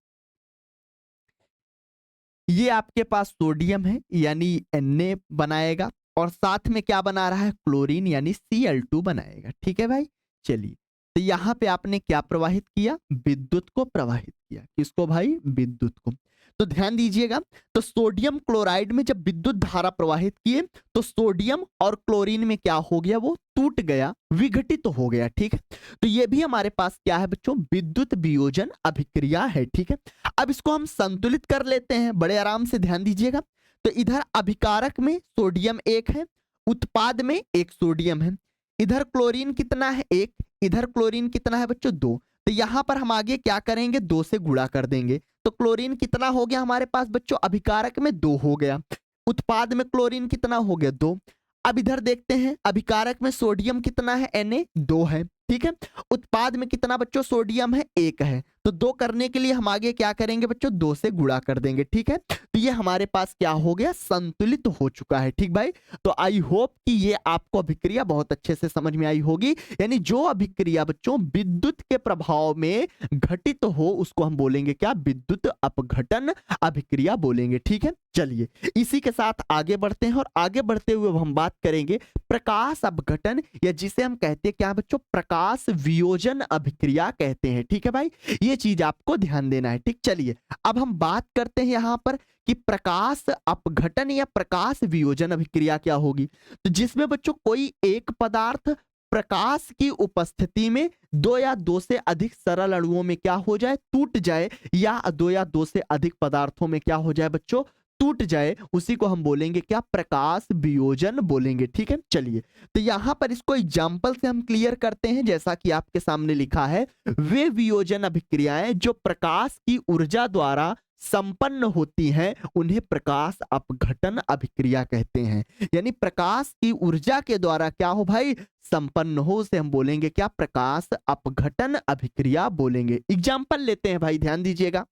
ये आपके पास सोडियम है यानी Na बनाएगा, और साथ में क्या बना रहा है, क्लोरीन यानी Cl2 बनाएगा। ठीक है भाई, चलिए तो यहां पे आपने क्या प्रवाहित किया, विद्युत को प्रवाहित किया। किसको भाई, विद्युत को। तो ध्यान दीजिएगा, तो सोडियम क्लोराइड में जब विद्युत धारा प्रवाहित किए तो सोडियम और क्लोरीन में क्या हो गया, वो टूट गया, विघटित तो हो गया। ठीक है, तो ये भी हमारे पास क्या है बच्चों, विद्युत वियोजन अभिक्रिया है। ठीक है, अब इसको हम संतुलित कर लेते हैं बड़े आराम से, ध्यान दीजिएगा। तो इधर अभिकारक में सोडियम 1 है, उत्पाद में 1 सोडियम है, इधर क्लोरीन कितना है 1, इधर क्लोरीन कितना है बच्चों 2। तो यहां पर हम आगे क्या करेंगे, 2 से गुणा कर देंगे। तो क्लोरीन कितना हो गया हमारे पास बच्चों, अभिकारक में 2 हो गया, उत्पाद में क्लोरीन कितना हो गया 2। अब इधर देखते हैं, अभिकारक में सोडियम कितना है, Na 2 है। ठीक है, उत्पाद में कितना बच्चों, सोडियम है 1 है। तो 2 करने के लिए हम आगे क्या करेंगे बच्चों, 2 से गुणा कर देंगे। ठीक है, तो ये हमारे पास क्या हो गया, संतुलित हो चुका है। ठीक भाई, तो आई होप कि ये आपको अभिक्रिया बहुत अच्छे से समझ में आई होगी। यानी जो अभिक्रिया बच्चों विद्युत के प्रभाव में घटित हो उसको हम बोलेंगे क्या, विद्युत अपघटन अभिक्रिया बोलेंगे। ठीक है, चलिए इसी के साथ आगे बढ़ते हैं, और आगे बढ़ते हुए हम बात करेंगे प्रकाश अपघटन, या जिसे हम कहते हैं क्या बच्चों, प्रकाश वियोजन अभिक्रिया कहते हैं। ठीक है भाई, ये चीज आपको ध्यान देना है। ठीक, चलिए अब हम बात करते हैं यहां पर कि प्रकाश अपघटन या प्रकाश वियोजन अभिक्रिया क्या होगी। तो जिसमें बच्चों कोई एक पदार्थ प्रकाश की उपस्थिति में 2 या 2 से अधिक सरल अणुओं में क्या हो जाए, टूट जाए, या 2 या 2 से अधिक पदार्थों में क्या हो जाए बच्चों, टूट जाए, उसी को हम बोलेंगे क्या, प्रकाश वियोजन बोलेंगे। ठीक है, चलिए तो यहां पर इसको एग्जाम्पल से हम क्लियर करते हैं। जैसा कि आपके सामने लिखा है, वे वियोजन अभिक्रियाएं जो प्रकाश की ऊर्जा द्वारा संपन्न होती हैं उन्हें प्रकाश अपघटन अभिक्रिया कहते हैं। यानी प्रकाश की ऊर्जा के द्वारा क्या हो भाई, संपन्न हो, उसे हम बोलेंगे क्या, प्रकाश अपघटन अभिक्रिया बोलेंगे। एग्जाम्पल लेते हैं भाई, ध्यान दीजिएगा,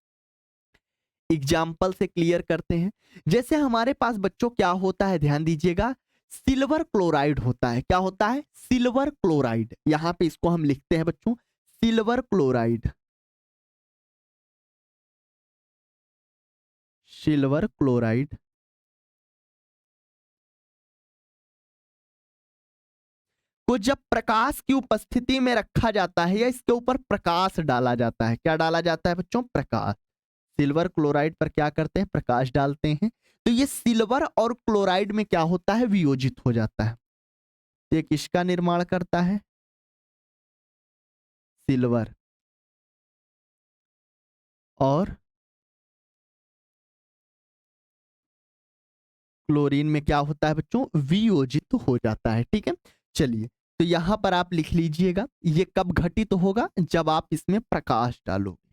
एग्जाम्पल से क्लियर करते हैं। जैसे हमारे पास बच्चों क्या होता है, ध्यान दीजिएगा, सिल्वर क्लोराइड होता है। क्या होता है, सिल्वर क्लोराइड। यहां पे इसको हम लिखते हैं बच्चों सिल्वर क्लोराइड, सिल्वर क्लोराइड को जब प्रकाश की उपस्थिति में रखा जाता है या इसके ऊपर प्रकाश डाला जाता है, क्या डाला जाता है बच्चों, प्रकाश। सिल्वर क्लोराइड पर क्या करते हैं, प्रकाश डालते हैं, तो ये सिल्वर और क्लोराइड में क्या होता है, वियोजित हो जाता है। तो ये किसका निर्माण करता है, सिल्वर और क्लोरीन में क्या होता है बच्चों, वियोजित हो जाता है। ठीक है, चलिए तो यहां पर आप लिख लीजिएगा, ये कब घटित होगा, जब आप इसमें प्रकाश डालोगे।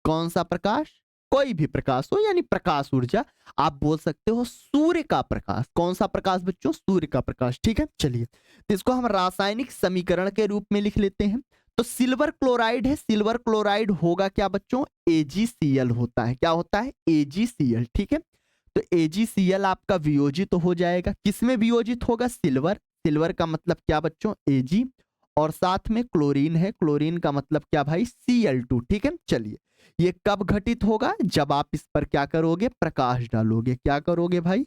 कौन सा प्रकाश, कोई भी प्रकाश हो, यानी प्रकाश ऊर्जा, आप बोल सकते हो सूर्य का प्रकाश। कौन सा प्रकाश बच्चों, सूर्य का प्रकाश। ठीक है, चलिए तो इसको हम रासायनिक समीकरण के रूप में लिख लेते हैं। तो सिल्वर क्लोराइड है, सिल्वर क्लोराइड होगा क्या बच्चों, AgCl होता है। क्या होता है, AgCl। ठीक है, तो AgCl आपका वियोजित हो जाएगा, किसमें वियोजित होगा, सिल्वर। सिल्वर का मतलब क्या बच्चों, Ag, और साथ में क्लोरीन है, क्लोरीन का मतलब क्या भाई, Cl2। ठीक है, चलिए ये कब घटित होगा, जब आप इस पर क्या करोगे, प्रकाश डालोगे। क्या करोगे भाई,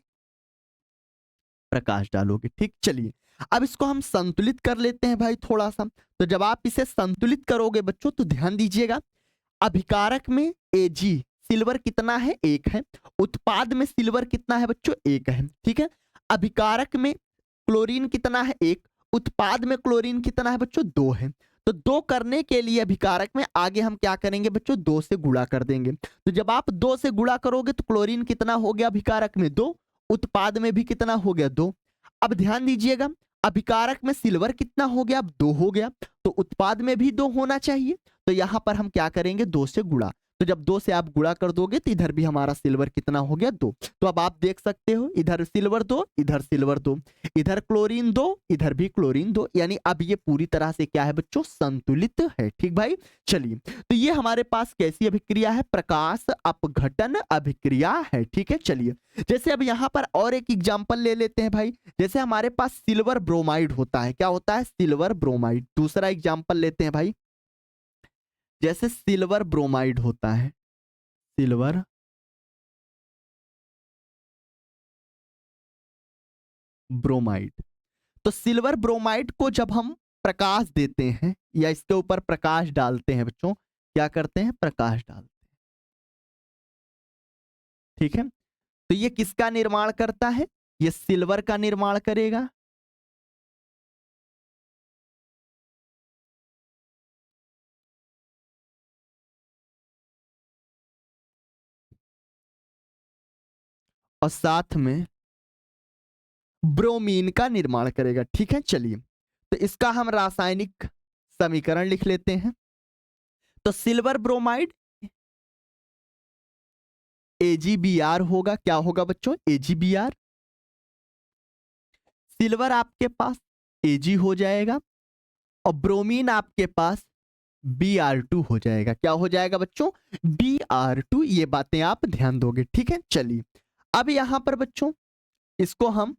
प्रकाश डालोगे। ठीक, चलिए अब इसको हम संतुलित कर लेते हैं भाई थोड़ा सा। तो जब आप इसे संतुलित करोगे बच्चों, तो ध्यान दीजिएगा, अभिकारक में Ag सिल्वर कितना है, 1 है, उत्पाद में सिल्वर कितना है बच्चों, 1 है। ठीक है, अभिकारक में क्लोरीन कितना है, 1, उत्पाद में क्लोरीन कितना है बच्चों, 2 है। तो 2 करने के लिए अभिकारक में आगे हम क्या करेंगे बच्चों, 2 से गुणा कर देंगे। तो जब आप 2 से गुणा करोगे तो क्लोरीन कितना हो गया, अभिकारक में 2, उत्पाद में भी कितना हो गया, 2। अब ध्यान दीजिएगा, अभिकारक में सिल्वर कितना हो गया, अब 2 हो गया, तो उत्पाद में भी 2 होना चाहिए। तो यहां पर हम क्या करेंगे, 2 से गुणा। तो जब 2 से आप गुणा कर दोगे तो इधर भी हमारा सिल्वर कितना हो गया 2। तो अब आप देख सकते हो इधर सिल्वर 2, इधर सिल्वर 2, इधर क्लोरीन 2, इधर भी क्लोरीन 2, यानी अब ये पूरी तरह से क्या है बच्चों, संतुलित है। ठीक भाई, चलिए तो ये हमारे पास कैसी अभिक्रिया है, प्रकाश अपघटन अभिक्रिया है। ठीक है, चलिए जैसे अब यहाँ पर और एक एग्जांपल ले लेते हैं भाई। जैसे हमारे पास सिल्वर ब्रोमाइड होता है, क्या होता है, सिल्वर ब्रोमाइड। दूसरा एग्जांपल लेते हैं भाई, जैसे सिल्वर ब्रोमाइड होता है, सिल्वर ब्रोमाइड। तो सिल्वर ब्रोमाइड को जब हम प्रकाश देते हैं या इसके ऊपर प्रकाश डालते हैं बच्चों, क्या करते हैं, प्रकाश डालते हैं। ठीक है, तो ये किसका निर्माण करता है, ये सिल्वर का निर्माण करेगा। और साथ में ब्रोमीन का निर्माण करेगा। ठीक है, चलिए तो इसका हम रासायनिक समीकरण लिख लेते हैं। तो सिल्वर ब्रोमाइड AgBr होगा, क्या होगा बच्चों, AgBr। सिल्वर आपके पास Ag हो जाएगा और ब्रोमीन आपके पास Br2 हो जाएगा। क्या हो जाएगा बच्चों, Br2। ये बातें आप ध्यान दोगे। ठीक है, चलिए अब यहां पर बच्चों इसको हम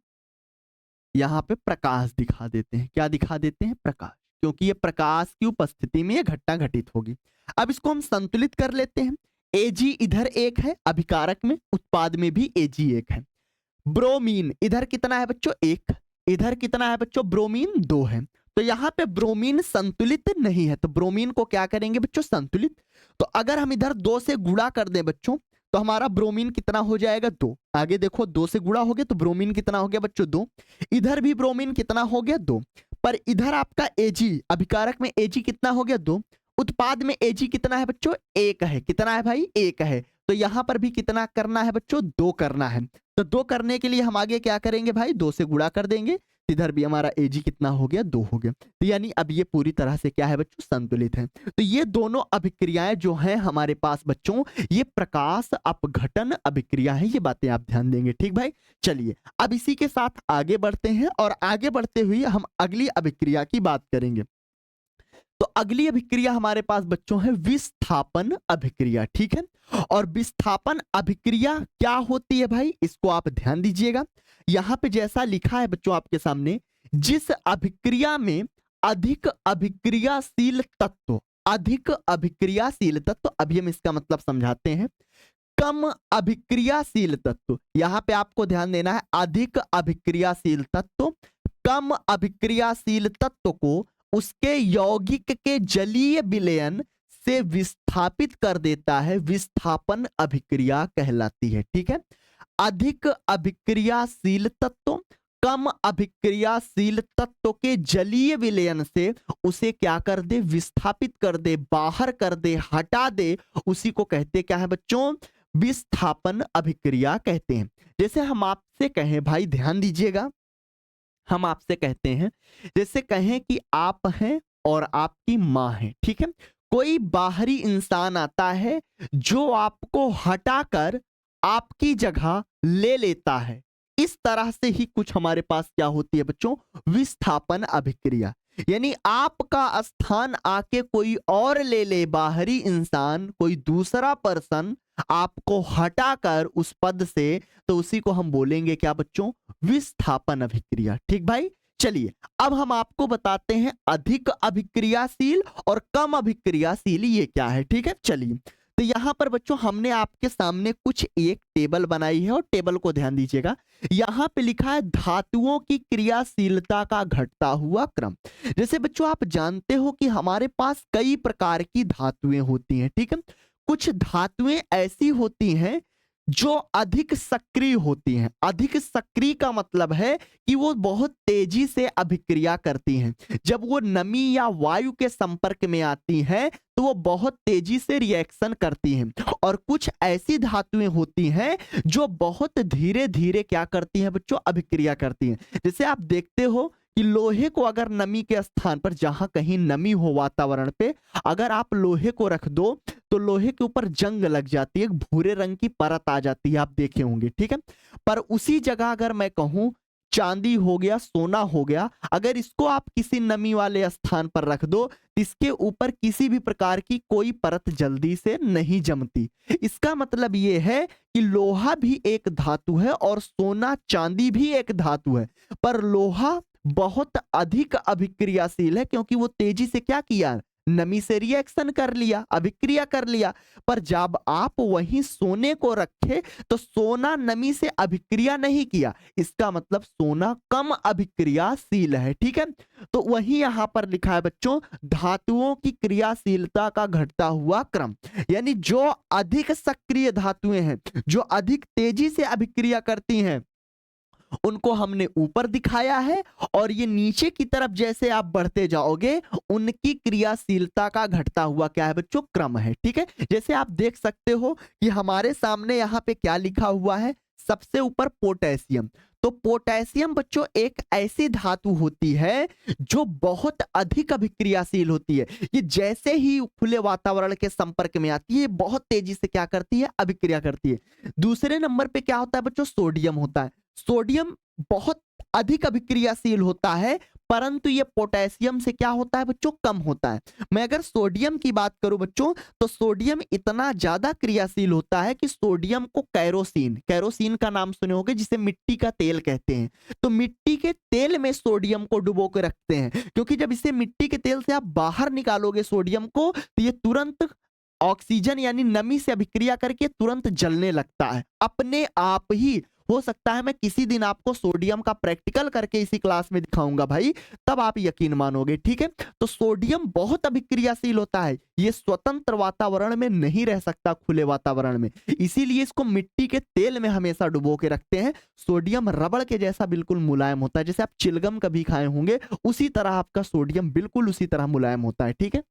यहां पे प्रकाश दिखा देते हैं। क्या दिखा देते हैं, प्रकाश, क्योंकि ये प्रकाश की उपस्थिति में ये घटना घटित होगी। अब इसको हम संतुलित कर लेते हैं। Ag इधर एक है अभिकारक में, उत्पाद में भी Ag एक है। ब्रोमीन इधर कितना है बच्चों, एक, इधर कितना है बच्चों, ब्रोमीन 2 है। तो यहां पे ब्रोमीन संतुलित नहीं है, तो ब्रोमीन को क्या करेंगे बच्चों, संतुलित। तो अगर हम इधर 2 से गुणा कर दें बच्चों, तो हमारा ब्रोमीन कितना हो जाएगा, 2। आगे देखो 2 से गुणा हो गया तो ब्रोमीन कितना हो गया बच्चों, 2। इधर भी ब्रोमीन कितना हो गया, 2। पर इधर आपका Ag, अभिकारक में Ag कितना हो गया, 2। उत्पाद में Ag कितना है बच्चों, 1 है। कितना है भाई, 1 है। तो यहां पर भी कितना करना है बच्चों, 2 करना है। तो 2 करने के लिए हम आगे क्या करेंगे भाई, 2 से गुणा कर देंगे। इधर भी हमारा Ag कितना हो गया, 2 हो गया। तो यानी अब ये पूरी तरह से क्या है बच्चों, संतुलित है। तो ये दोनों अभिक्रियाएं जो हैं हमारे पास बच्चों, ये प्रकाश अपघटन अभिक्रिया है। ये बातें आप ध्यान देंगे। ठीक भाई, चलिए अब इसी के साथ आगे बढ़ते हैं और आगे बढ़ते हुए हम अगली अभिक्रिया की बात करेंगे। तो अगली अभिक्रिया हमारे पास बच्चों है विस्थापन अभिक्रिया। ठीक है, और विस्थापन अभिक्रिया क्या होती है भाई, इसको आप ध्यान दीजिएगा। यहां पे जैसा लिखा है बच्चों आपके सामने, जिस अभिक्रिया में अधिक अभिक्रियाशील तत्व, अधिक अभिक्रियाशील तत्व, अभी हम इसका मतलब समझाते हैं। कम अभिक्रियाशील तत्व, यहां पे आपको ध्यान देना है, अधिक अभिक्रियाशील तत्व कम अभिक्रियाशील तत्व को उसके यौगिक के जलीय विलयन से विस्थापित कर देता है, विस्थापन अभिक्रिया कहलाती है। ठीक है, अधिक अभिक्रियाशील तत्व कम अभिक्रियाशील तत्व के जलीय विलयन से उसे क्या कर दे, विस्थापित कर दे, बाहर कर दे, हटा दे, उसी को कहते क्या है बच्चों, विस्थापन अभिक्रिया कहते हैं। जैसे हम आपसे कहें भाई, ध्यान दीजिएगा, हम आपसे कहते हैं, जैसे कहें कि आप हैं और आपकी मां है। ठीक है, कोई बाहरी इंसान आता है जो आपको हटाकर आपकी जगह ले लेता है। इस तरह से ही कुछ हमारे पास क्या होती है बच्चों, विस्थापन अभिक्रिया। यानी आपका स्थान आके कोई और ले ले, बाहरी इंसान, कोई दूसरा पर्सन आपको हटाकर उस पद से, तो उसी को हम बोलेंगे क्या बच्चों, विस्थापन अभिक्रिया। ठीक भाई, चलिए अब हम आपको बताते हैं अधिक अभिक्रियाशील और कम अभिक्रियाशील ये क्या है। ठीक है, चलिए तो यहां पर बच्चों हमने आपके सामने कुछ एक टेबल बनाई है और टेबल को ध्यान दीजिएगा। यहां पे लिखा है धातुओं की क्रियाशीलता का घटता हुआ क्रम। जैसे बच्चों आप जानते हो कि हमारे पास कई प्रकार की धातुएं होती हैं। ठीक है, कुछ धातुएं ऐसी होती हैं जो अधिक सक्रिय होती हैं। अधिक सक्रिय का मतलब है कि वो बहुत तेजी से अभिक्रिया करती हैं। जब वो नमी या वायु के संपर्क में आती हैं तो वो बहुत तेजी से रिएक्शन करती हैं। और कुछ ऐसी धातुएं होती हैं जो बहुत धीरे धीरे क्या करती हैं बच्चों, अभिक्रिया करती हैं। जैसे आप देखते हो कि लोहे को अगर नमी के स्थान पर, जहां कहीं नमी हो वातावरण पे, अगर आप लोहे को रख दो तो लोहे के ऊपर जंग लग जाती है, एक भूरे रंग की परत आ जाती है, आप देखे होंगे, ठीक है। पर उसी जगह अगर मैं कहूं चांदी हो गया, सोना हो गया, अगर इसको आप किसी नमी वाले स्थान पर रख दो तो इसके ऊपर किसी भी प्रकार की कोई परत जल्दी से नहीं जमती। इसका मतलब ये है कि लोहा भी एक धातु है और सोना चांदी भी एक धातु है, पर लोहा बहुत अधिक अभिक्रियाशील है क्योंकि वो तेजी से क्या किया, नमी से रिएक्शन कर लिया, अभिक्रिया कर लिया। पर जब आप वहीं सोने को रखे तो सोना नमी से अभिक्रिया नहीं किया, इसका मतलब सोना कम अभिक्रियाशील है, ठीक है। तो वही यहां पर लिखा है बच्चों, धातुओं की क्रियाशीलता का घटता हुआ क्रम, यानी जो अधिक सक्रिय धातुएं हैं, जो अधिक तेजी से अभिक्रिया करती हैं, उनको हमने ऊपर दिखाया है, और ये नीचे की तरफ जैसे आप बढ़ते जाओगे उनकी क्रियाशीलता का घटता हुआ क्या है बच्चों, क्रम है, ठीक है। जैसे आप देख सकते हो कि हमारे सामने यहाँ पे क्या लिखा हुआ है, सबसे ऊपर पोटेशियम। तो पोटेशियम बच्चों एक ऐसी धातु होती है जो बहुत अधिक अभिक्रियाशील होती है। ये जैसे ही खुले वातावरण के संपर्क में आती है, बहुत तेजी से क्या करती है, अभिक्रिया करती है। दूसरे नंबर पे क्या होता है बच्चों, सोडियम होता है। सोडियम बहुत अधिक अभिक्रियाशील होता है, परंतु ये पोटेशियम से क्या होता है बच्चों, कम होता है। मैं अगर सोडियम की बात करूं बच्चों, तो सोडियम इतना ज्यादा क्रियाशील होता है कि सोडियम को कैरोसिन, कैरोसिन का नाम सुने होंगे जिसे मिट्टी का तेल कहते हैं, तो मिट्टी के तेल में सोडियम को डुबो के रखते हैं, क्योंकि जब इसे मिट्टी के तेल से आप बाहर निकालोगे सोडियम को, तो ये तुरंत ऑक्सीजन यानी नमी से अभिक्रिया करके तुरंत जलने लगता है अपने आप ही। हो सकता है मैं किसी दिन आपको सोडियम का प्रैक्टिकल करके इसी क्लास में दिखाऊंगा भाई, तब आप यकीन मानोगे, ठीक है। तो सोडियम बहुत अभिक्रियाशील होता है, ये स्वतंत्र वातावरण में नहीं रह सकता, खुले वातावरण में, इसीलिए इसको मिट्टी के तेल में हमेशा डुबो के रखते हैं। सोडियम रबड़ के जैसा बिल्कुल मुलायम होता है, जैसे आप चिलगम कभी खाए होंगे उसी तरह आपका सोडियम बिल्कुल उसी तरह मुलायम होता है, ठीक है।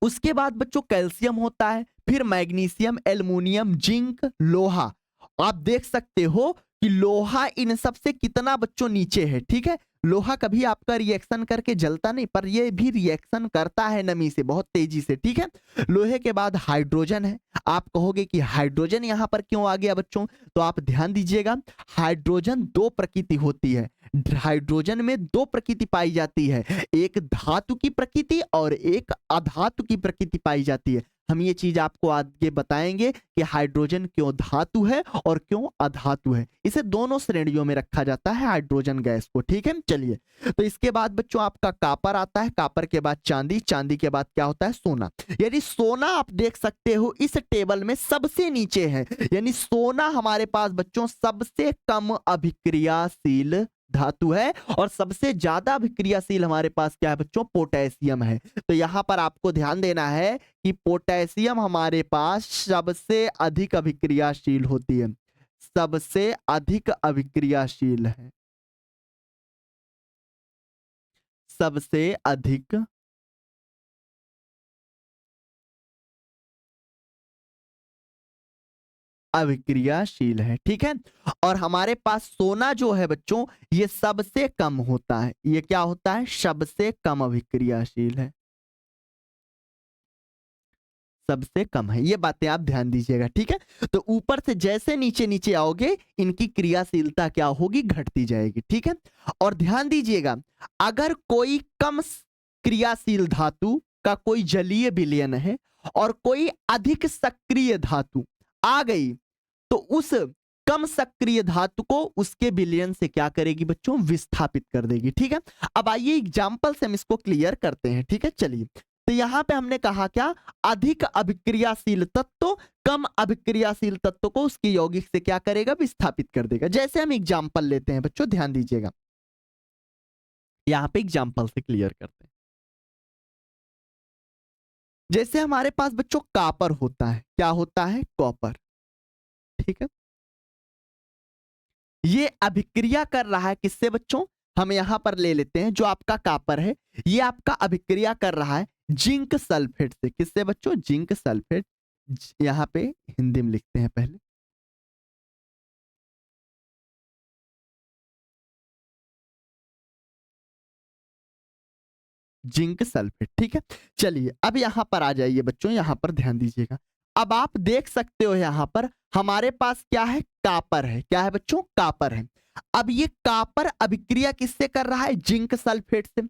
उसके बाद बच्चों कैल्शियम होता है, फिर मैग्नीशियम, एल्युमिनियम, जिंक, लोहा। आप देख सकते हो कि लोहा इन सब से कितना बच्चों नीचे है, ठीक है। लोहा कभी आपका रिएक्शन करके जलता नहीं, पर ये भी रिएक्शन करता है नमी से बहुत तेजी से, ठीक है। लोहे के बाद हाइड्रोजन है। आप कहोगे कि हाइड्रोजन यहां पर क्यों आ गया बच्चों, तो आप ध्यान दीजिएगा, हाइड्रोजन दो प्रकृति होती है। हाइड्रोजन में दो प्रकृति पाई जाती है, एक धातु की प्रकृति और एक अधातु की प्रकृति पाई जाती है। हम ये चीज आपको आगे बताएंगे कि हाइड्रोजन क्यों धातु है और क्यों अधातु है। इसे दोनों श्रेणियों में रखा जाता है हाइड्रोजन गैस को, ठीक है। चलिए, तो इसके बाद बच्चों आपका कापर आता है, कापर के बाद चांदी, चांदी के बाद क्या होता है, सोना। यानी सोना आप देख सकते हो इस टेबल में सबसे नीचे है, यानी सोना हमारे पास बच्चों सबसे कम अभिक्रियाशील धातु है, और सबसे ज्यादा अभिक्रियाशील हमारे पास क्या है बच्चों, पोटेशियम है। तो यहां पर आपको ध्यान देना है कि पोटेशियम हमारे पास सबसे अधिक अभिक्रियाशील होती है, सबसे अधिक अभिक्रियाशील है, सबसे अधिक अभिक्रियाशील है, ठीक है। और हमारे पास सोना जो है बच्चों, ये सबसे कम होता है, ये क्या होता है, सबसे कम अभिक्रियाशील है, सबसे कम है। ये बातें आप ध्यान दीजिएगा, ठीक है। तो ऊपर से जैसे नीचे नीचे आओगे इनकी क्रियाशीलता क्या होगी, घटती जाएगी, ठीक है। और ध्यान दीजिएगा, अगर कोई क्रियाशील धातु का कोई जलीय विलयन है और कोई अधिक सक्रिय धातु आ गई, तो उस कम सक्रिय धातु को उसके विलयन से क्या करेगी बच्चों, विस्थापित कर देगी, ठीक है। अब आइए एग्जाम्पल से हम इसको क्लियर करते हैं, ठीक है। चलिए, तो यहां पे हमने कहा क्या, अधिक अभिक्रियाशील तत्व कम अभिक्रियाशील तत्व को उसके यौगिक से क्या करेगा, विस्थापित कर देगा। जैसे हम एग्जाम्पल लेते हैं बच्चों, ध्यान दीजिएगा, यहां पे एग्जाम्पल से क्लियर करते हैं। जैसे हमारे पास बच्चों कॉपर होता है, क्या होता है, कॉपर, ठीक है। ये अभिक्रिया कर रहा है किससे बच्चों, हम यहां पर ले लेते हैं जो आपका कॉपर है, ये आपका अभिक्रिया कर रहा है जिंक सल्फेट से, किससे बच्चों, जिंक सल्फेट। यहां पे हिंदी में लिखते हैं पहले, जिंक सल्फेट, ठीक है। चलिए अब यहाँ पर आ जाइए बच्चों, यहाँ पर ध्यान दीजिएगा। अब आप देख सकते हो यहाँ पर हमारे पास क्या है, कापर है। क्या है बच्चों, कापर है। अब ये कापर अभिक्रिया किससे कर रहा है, जिंक सल्फेट से।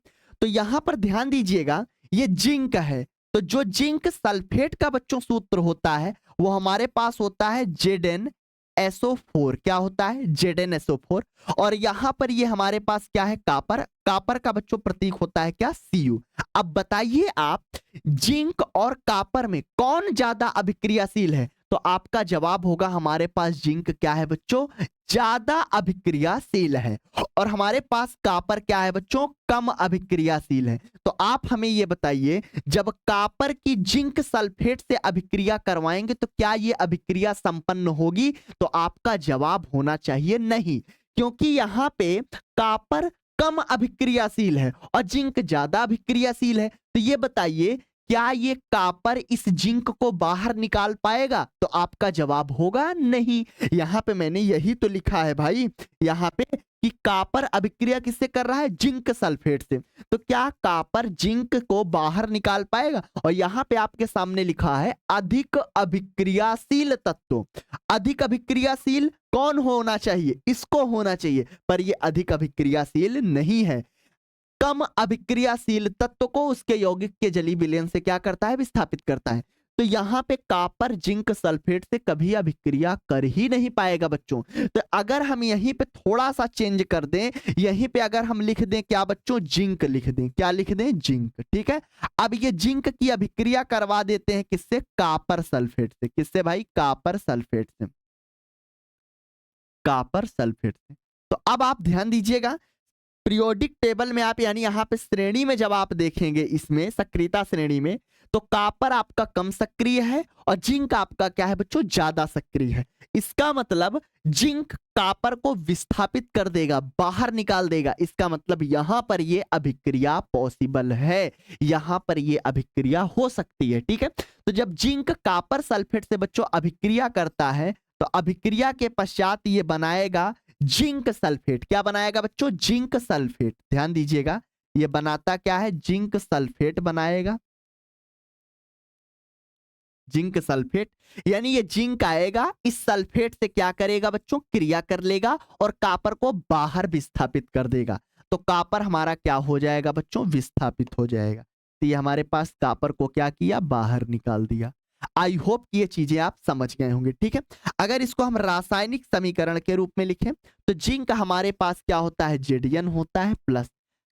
तो यहाँ पर ध्यान दीजिएगा, ये जिंक है, तो जो जिंक सल्फेट का बच्चों सूत्र होता है वो हमारे पास होता है ZnSO4। क्या होता है, ZnSO4। और यहां पर ये हमारे पास क्या है, कापर। कापर का बच्चों प्रतीक होता है क्या, Cu। अब बताइए आप, जिंक और कापर में कौन ज्यादा अभिक्रियाशील है? तो आपका जवाब होगा हमारे पास जिंक क्या है बच्चों, ज्यादा अभिक्रियाशील है। और हमारे पास कापर क्या है बच्चों, कम अभिक्रियाशील है। तो आप हमें ये बताइए, जब कापर की जिंक सल्फेट से अभिक्रिया करवाएंगे तो क्या ये अभिक्रिया संपन्न होगी? तो आपका जवाब होना चाहिए नहीं, क्योंकि यहां पे कापर कम अभिक्रियाशील है और जिंक ज्यादा अभिक्रियाशील है। तो ये बताइए, क्या ये कापर इस जिंक को बाहर निकाल पाएगा? तो आपका जवाब होगा नहीं। यहां पे मैंने यही तो लिखा है भाई, यहाँ पे कि कापर अभिक्रिया किससे कर रहा है, जिंक सल्फेट से। तो क्या कापर जिंक को बाहर निकाल पाएगा? और यहाँ पे आपके सामने लिखा है अधिक अभिक्रियाशील तत्व। अधिक अभिक्रियाशील कौन होना चाहिए, इसको होना चाहिए, पर ये अधिक अभिक्रियाशील नहीं है। कम अभिक्रियाशील तत्व को उसके यौगिक के जलीय विलयन से क्या करता है, विस्थापित करता है। तो यहां पे कापर जिंक सल्फेट से कभी अभिक्रिया कर ही नहीं पाएगा बच्चों। तो अगर हम यहीं पे थोड़ा सा चेंज कर दें, यहीं पे अगर हम लिख दें क्या बच्चों, जिंक लिख दें। क्या लिख दें, जिंक, ठीक है। अब ये जिंक की अभिक्रिया करवा देते हैं किससे, कापर सल्फेट से। किससे भाई, कापर सल्फेट से। कापर सल्फेट से। तो अब आप ध्यान दीजिएगा, पीरियोडिक टेबल में आप, यानी यहां पे श्रेणी में जब आप देखेंगे, इसमें सक्रियता श्रेणी में, तो कापर आपका कम सक्रिय है और जिंक आपका क्या है बच्चों, ज्यादा सक्रिय है। इसका मतलब जिंक कापर को विस्थापित कर देगा, बाहर निकाल देगा। इसका मतलब यहां पर ये अभिक्रिया पॉसिबल है, यहां पर ये अभिक्रिया हो सकती है, ठीक है। तो जब जिंक कापर सल्फेट से बच्चों अभिक्रिया करता है, तो अभिक्रिया के पश्चात ये बनाएगा जिंक सल्फेट। क्या बनाएगा बच्चों, जिंक सल्फेट। ध्यान दीजिएगा, ये बनाता क्या है, जिंक सल्फेट बनाएगा। जिंक सल्फेट, यानी ये जिंक आएगा, इस सल्फेट से क्या करेगा बच्चों, क्रिया कर लेगा और कापर को बाहर विस्थापित कर देगा। तो कापर हमारा क्या हो जाएगा बच्चों, विस्थापित हो जाएगा। तो ये हमारे पास कापर को क्या किया, बाहर निकाल दिया। आई होप कि ये चीजें आप समझ गए होंगे, ठीक है। अगर इसको हम रासायनिक समीकरण के रूप में लिखें, तो जिंक हमारे पास क्या होता है, Zn होता है, प्लस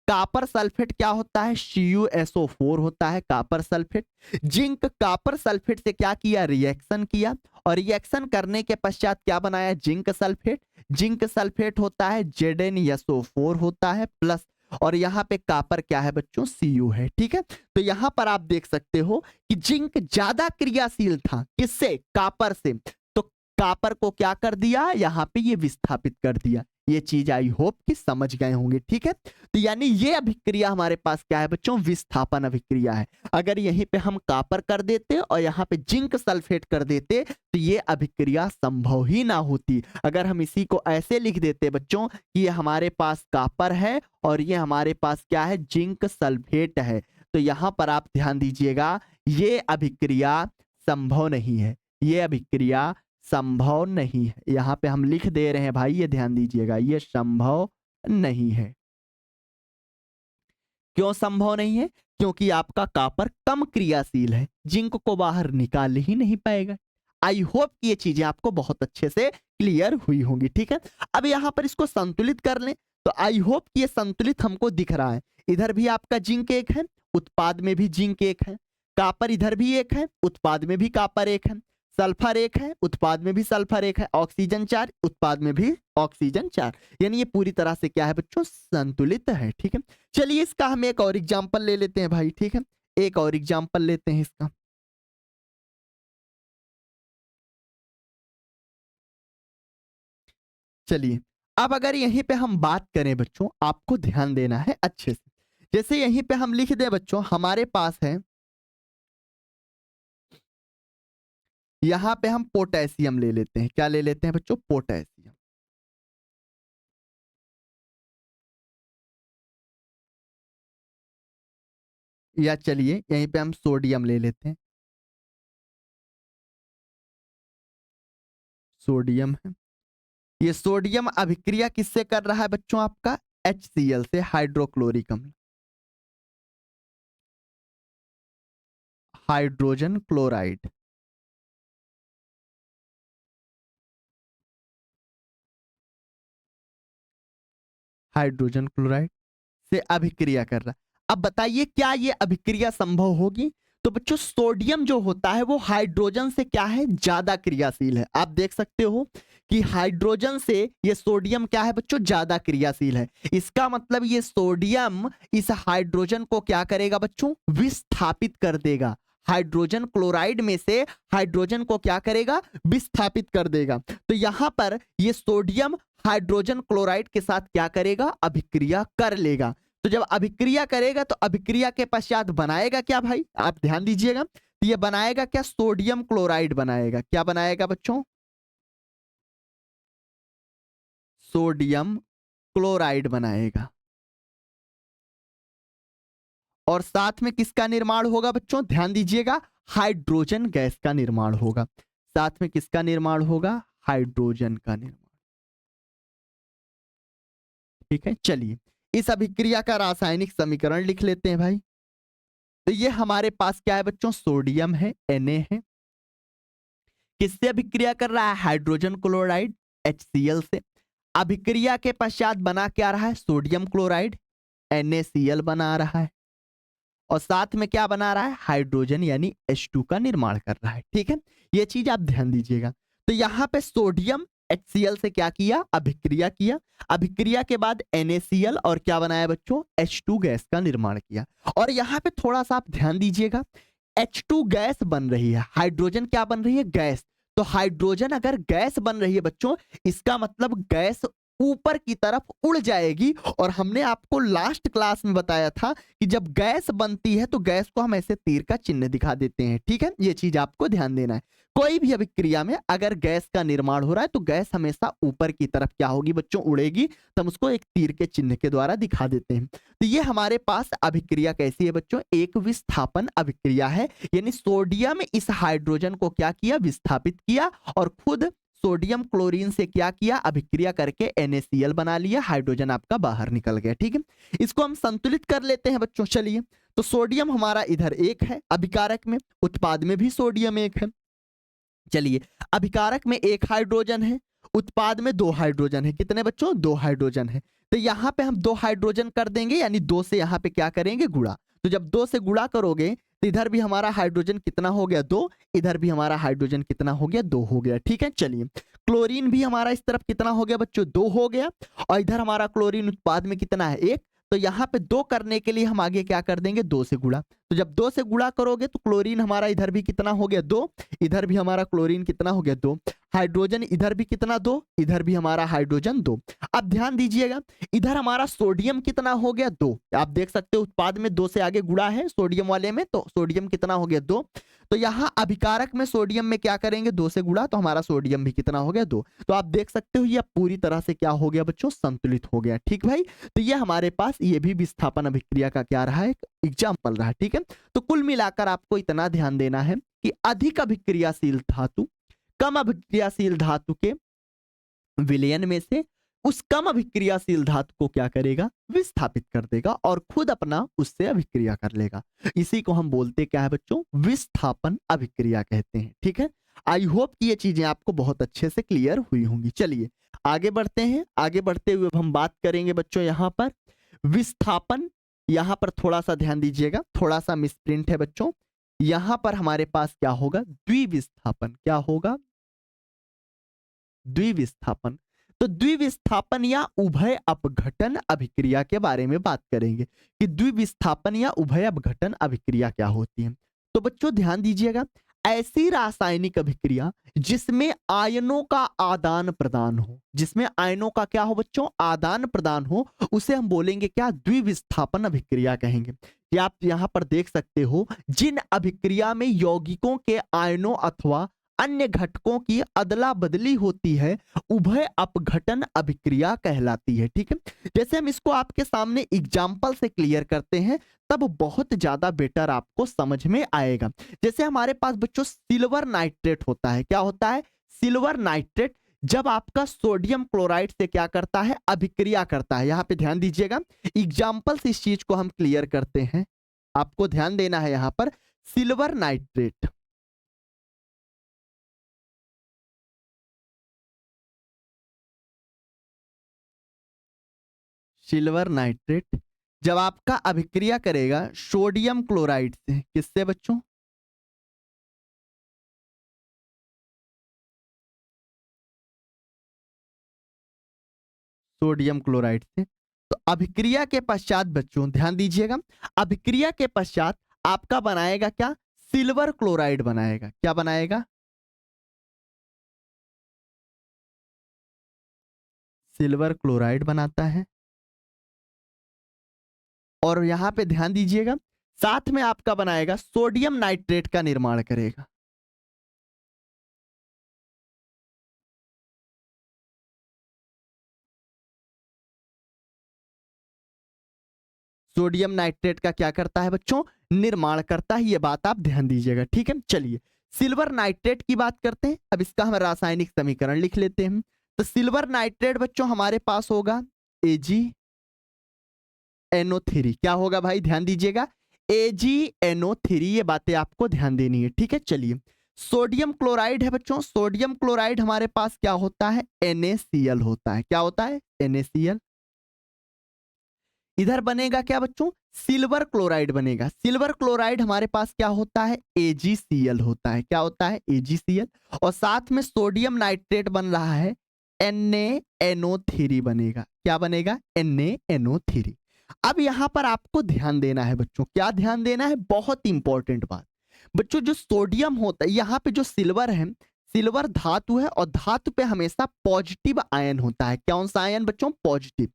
कापर सल्फेट क्या होता है, CuSO4 होता है, copper sulphate. Zinc copper sulphate से क्या किया, रिएक्शन किया, और रिएक्शन करने के पश्चात क्या बनाया, जिंक सल्फेट। जिंक सल्फेट होता है ZnSO4 होता है, प्लस, और यहाँ पे कापर क्या है बच्चों, Cu है, ठीक है। तो यहाँ पर आप देख सकते हो कि जिंक ज्यादा क्रियाशील था, किससे, कापर से। तो कापर को क्या कर दिया, यहाँ पे ये विस्थापित कर दिया। ये चीज आई होप कि समझ गए होंगे, ठीक है। तो यानी ये अभिक्रिया हमारे पास क्या है बच्चों, विस्थापन अभिक्रिया है। अगर यहीं पे हम कापर कर देते और यहाँ पे जिंक सल्फेट कर देते, तो ये अभिक्रिया संभव ही ना होती। अगर हम इसी को ऐसे लिख देते बच्चों कि ये हमारे पास कापर है और ये हमारे पास क्या है, जिंक सल्फेट है, तो यहाँ पर आप ध्यान दीजिएगा, ये अभिक्रिया संभव नहीं है। ये अभिक्रिया संभव नहीं है, यहां पे हम लिख दे रहे हैं भाई, ये ध्यान दीजिएगा, ये संभव नहीं है। क्यों संभव नहीं है, क्योंकि आपका कापर कम क्रियाशील है, जिंक को बाहर निकाल ही नहीं पाएगा। आई होप कि ये चीजें आपको बहुत अच्छे से क्लियर हुई होंगी, ठीक है। अब यहां पर इसको संतुलित कर लें, तो आई होप कि ये संतुलित हमको दिख रहा है। इधर भी आपका जिंक एक है, उत्पाद में भी जिंक एक है, कापर इधर भी एक है, उत्पाद में भी कापर एक है, सल्फर एक है, उत्पाद में भी सल्फर एक है, ऑक्सीजन 4, उत्पाद में भी ऑक्सीजन 4। यानी ये पूरी तरह से क्या है बच्चों, संतुलित है, ठीक है। चलिए इसका हम एक और एग्जांपल ले लेते हैं भाई, ठीक है। एक और एग्जांपल लेते हैं इसका। चलिए अब अगर यहीं पे हम बात करें बच्चों, आपको ध्यान देना है अच्छे से। जैसे यहीं पे हम लिख दें बच्चों, हमारे पास है, यहां पे हम पोटेशियम ले लेते हैं। क्या ले लेते हैं बच्चों, पोटेशियम। या चलिए यहीं पे हम सोडियम ले लेते हैं, सोडियम है। ये सोडियम अभिक्रिया किससे कर रहा है बच्चों? आपका HCl से, हाइड्रोक्लोरिक अम्ल, हाइड्रोजन क्लोराइड। हाइड्रोजन क्लोराइड से अभिक्रिया कर रहा है। अब बताइए क्या ये अभिक्रिया संभव होगी? तो बच्चों सोडियम जो होता है वो हाइड्रोजन से क्या है? ज्यादा क्रियाशील है। आप देख सकते हो कि हाइड्रोजन से ये सोडियम क्या है बच्चों? ज्यादा क्रियाशील है। इसका मतलब ये सोडियम इस हाइड्रोजन को क्या करेगा बच्चों? विस्थापित कर देगा। हाइड्रोजन क्लोराइड में से हाइड्रोजन को क्या करेगा? विस्थापित कर देगा। तो यहां पर ये सोडियम हाइड्रोजन क्लोराइड के साथ क्या करेगा? अभिक्रिया कर लेगा। तो जब अभिक्रिया करेगा तो अभिक्रिया के पश्चात बनाएगा क्या भाई? आप ध्यान दीजिएगा, तो ये बनाएगा क्या? सोडियम क्लोराइड बनाएगा। क्या बनाएगा बच्चों? सोडियम क्लोराइड बनाएगा। और साथ में किसका निर्माण होगा बच्चों? ध्यान दीजिएगा, हाइड्रोजन गैस का निर्माण होगा। साथ में किसका निर्माण होगा? हाइड्रोजन का निर्माण। ठीक है, चलिए इस अभिक्रिया का रासायनिक समीकरण लिख लेते हैं भाई। तो ये हमारे पास क्या है बच्चों? सोडियम है, Na है। किससे अभिक्रिया कर रहा है? हाइड्रोजन क्लोराइड, HCl से। अभिक्रिया के पश्चात बना क्या रहा है? सोडियम क्लोराइड, NaCl बना रहा है। और साथ में क्या बना रहा है? हाइड्रोजन यानी H2 का निर्माण कर रहा है। ठीक है, ये चीज आप ध्यान दीजिएगा। तो यहां पे सोडियम HCl से क्या किया? अभिक्रिया किया। अभिक्रिया के बाद NaCl और क्या बनाया बच्चों? H2 गैस का निर्माण किया। और यहां पे थोड़ा सा आप ध्यान दीजिएगा, H2 गैस बन रही है, हाइड्रोजन क्या बन रही है? गैस। तो हाइड्रोजन अगर गैस बन रही है बच्चों, इसका मतलब गैस ऊपर की तरफ उड़ जाएगी। और हमने आपको लास्ट क्लास में बताया था कि जब गैस बनती है तो गैस को हम ऐसे तीर का चिन्ह दिखा देते हैं। ठीक है, ये चीज आपको ध्यान देना है। कोई भी अभिक्रिया में अगर गैस का निर्माण हो रहा है तो गैस हमेशा ऊपर की तरफ क्या होगी बच्चों? उड़ेगी। तो हम उसको एक तीर के चिन्ह के द्वारा दिखा देते हैं। तो ये हमारे पास अभिक्रिया कैसी है बच्चों? एक विस्थापन अभिक्रिया है। यानी सोडियम इस हाइड्रोजन को क्या किया? विस्थापित किया। और खुद सोडियम क्लोरीन से क्या किया? अभिक्रिया करके NaCl बना लिया। हाइड्रोजन आपका बाहर निकल गया। ठीक है, इसको हम संतुलित कर लेते हैं बच्चों। चलिए, तो सोडियम हमारा इधर एक है अभिकारक में, उत्पाद में भी सोडियम एक है। चलिए, अभिकारक में एक हाइड्रोजन है, उत्पाद में दो हाइड्रोजन है। कितने बच्चों? दो हाइड्रोजन है। तो यहां पे हम दो हाइड्रोजन कर देंगे, यानी दो से यहां पे क्या करेंगे? गुणा। तो जब दो से गुणा करोगे तो इधर भी हमारा हाइड्रोजन कितना हो गया? दो। इधर भी हमारा हाइड्रोजन कितना हो गया? दो हो गया। ठीक है, चलिए क्लोरीन भी हमारा इस तरफ कितना हो गया बच्चों? दो हो गया। और इधर हमारा क्लोरीन उत्पाद में कितना है? एक। तो यहाँ पे दो करने के लिए हम आगे क्या कर देंगे? दो से गुणा। तो जब दो से गुणा करोगे तो क्लोरीन हमारा इधर भी कितना हो गया? दो। इधर भी हमारा क्लोरीन कितना हो गया? दो। हाइड्रोजन इधर भी कितना? दो। इधर भी हमारा हाइड्रोजन दो। अब ध्यान दीजिएगा, इधर हमारा सोडियम कितना हो गया? दो। आप देख सकते हो उत्पाद में दो से आगे गुणा है सोडियम वाले में, तो सोडियम कितना हो गया? दो। तो यहाँ अभिकारक में सोडियम में क्या करेंगे? दो से गुणा, तो हमारा सोडियम भी कितना हो गया? दो। तो आप देख सकते हो ये पूरी तरह से क्या हो गया बच्चों? संतुलित हो गया। ठीक भाई, तो ये हमारे पास ये भी विस्थापन अभिक्रिया का क्या रहा है? एक एग्जाम्पल रहा। ठीक है, तो कुल मिलाकर आपको इतना ध्यान देना है कि अधिक अभिक्रियाशील धातु कम अभिक्रियाशील धातु के विलयन में से उस कम अभिक्रियाशील धातु को क्या करेगा? विस्थापित कर देगा और खुद अपना उससे अभिक्रिया कर लेगा। इसी को हम बोलते क्या है बच्चों? विस्थापन अभिक्रिया कहते हैं। ठीक है, आई होप कि ये चीजें आपको बहुत अच्छे से क्लियर हुई होंगी। चलिए आगे बढ़ते हैं। आगे बढ़ते हुए हम बात करेंगे बच्चों यहां पर विस्थापन। यहां पर थोड़ा सा ध्यान दीजिएगा, थोड़ा सा मिसप्रिंट है बच्चों। यहां पर हमारे पास क्या होगा? द्विविस्थापन। क्या होगा? द्विविस्थापन। तो द्विविस्थापन या उभय अपघटन अभिक्रिया के बारे में बात करेंगे कि द्विविस्थापन या उभय अपघटन अभिक्रिया क्या होती है। तो बच्चों ध्यान दीजिएगा, ऐसी रासायनिक अभिक्रिया जिसमें आयनों का आदान प्रदान हो, जिसमें आयनों का क्या हो बच्चों? आदान प्रदान हो, उसे हम बोलेंगे क्या? द्विविस्थापन अभिक्रिया कहेंगे। कि आप यहां पर देख सकते हो जिन अभिक्रिया में यौगिकों के आयनों अथवा अन्य घटकों की अदला बदली होती है, उभय अपघटन अभिक्रिया कहलाती है। ठीक है, जैसे हम इसको आपके सामने एग्जाम्पल से क्लियर करते हैं तब बहुत ज्यादा बेटर आपको समझ में आएगा। जैसे हमारे पास बच्चों सिल्वर नाइट्रेट होता है, क्या होता है? सिल्वर नाइट्रेट जब आपका सोडियम क्लोराइड से क्या करता है? अभिक्रिया करता है। यहां पे ध्यान दीजिएगा, एग्जाम्पल से इस चीज को हम क्लियर करते हैं, आपको ध्यान देना है यहां पर। सिल्वर नाइट्रेट, सिल्वर नाइट्रेट जब आपका अभिक्रिया करेगा सोडियम क्लोराइड से, किससे बच्चों? सोडियम क्लोराइड से। तो अभिक्रिया के पश्चात बच्चों ध्यान दीजिएगा, अभिक्रिया के पश्चात आपका बनाएगा क्या? सिल्वर क्लोराइड बनाएगा। क्या बनाएगा? सिल्वर क्लोराइड बनाता है। और यहां पे ध्यान दीजिएगा, साथ में आपका बनाएगा सोडियम नाइट्रेट का निर्माण करेगा। सोडियम नाइट्रेट का क्या करता है बच्चों? निर्माण करता है। ये बात आप ध्यान दीजिएगा। ठीक है, चलिए सिल्वर नाइट्रेट की बात करते हैं। अब इसका हम रासायनिक समीकरण लिख लेते हैं। तो सिल्वर नाइट्रेट बच्चों हमारे पास होगा AgNO3। क्या होगा भाई? ध्यान दीजिएगा, AgNO3। ये बातें आपको ध्यान देनी है। ठीक है, चलिए सोडियम क्लोराइड है बच्चों, सोडियम क्लोराइड हमारे पास क्या होता है? NaCl होता है। क्या होता है? NaCl। इधर बनेगा क्या बच्चों? सिल्वर क्लोराइड बनेगा। सिल्वर क्लोराइड हमारे पास क्या होता है? AgCl होता है। क्या होता है? AgCl। और साथ में सोडियम नाइट्रेट बन रहा है, NaNO3 बनेगा। क्या बनेगा? NaNO3। अब यहां पर आपको ध्यान देना है बच्चों। क्या ध्यान देना है? बहुत इंपॉर्टेंट बात बच्चों, जो सोडियम होता है, यहाँ पे जो सिल्वर है, सिल्वर धातु है और धातु पे हमेशा पॉजिटिव आयन होता है। कौन सा आयन बच्चों? पॉजिटिव।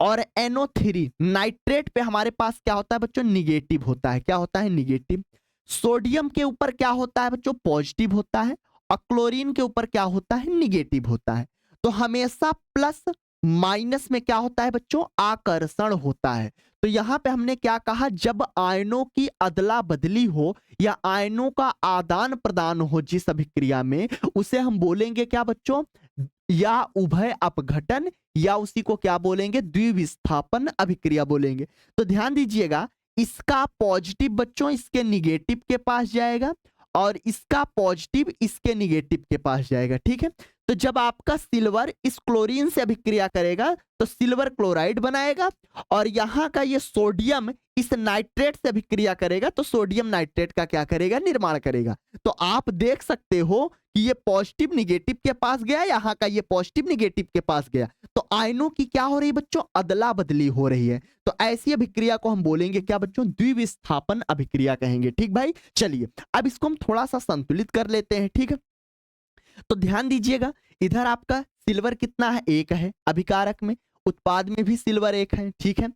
और NO3 नाइट्रेट पे हमारे पास क्या होता है बच्चों? निगेटिव होता है। क्या होता है? निगेटिव। सोडियम के ऊपर क्या होता है बच्चों? पॉजिटिव होता है। और क्लोरीन के ऊपर क्या होता है? निगेटिव होता है। तो हमेशा प्लस माइनस में क्या होता है बच्चों? आकर्षण होता है। तो यहां पे हमने क्या कहा? जब आयनों की अदला बदली हो या आयनों का आदान प्रदान हो जिस अभिक्रिया में, उसे हम बोलेंगे क्या बच्चों? या उभय अपघटन, या उसी को क्या बोलेंगे? द्विविस्थापन अभिक्रिया बोलेंगे। तो ध्यान दीजिएगा, इसका पॉजिटिव बच्चों इसके निगेटिव के पास जाएगा और इसका पॉजिटिव इसके निगेटिव के पास जाएगा। ठीक है, तो जब आपका सिल्वर इस क्लोरीन से अभिक्रिया करेगा तो सिल्वर क्लोराइड बनाएगा, और यहां का ये सोडियम इस नाइट्रेट से अभिक्रिया करेगा तो सोडियम नाइट्रेट का क्या करेगा? निर्माण करेगा। तो आप देख सकते हो कि ये पॉजिटिव निगेटिव के पास गया, यहाँ का ये पॉजिटिव निगेटिव के पास गया। तो आयनों की क्या हो रही है बच्चों? अदला बदली हो रही है। तो ऐसी अभिक्रिया को हम बोलेंगे क्या बच्चों? द्विविस्थापन अभिक्रिया कहेंगे। ठीक भाई, चलिए अब इसको हम थोड़ा सा संतुलित कर लेते हैं। ठीक है, तो ध्यान दीजिएगा, इधर आपका सिल्वर कितना है? 1 है अभिकारक में। उत्पाद में भी सिल्वर 1 है। ठीक है,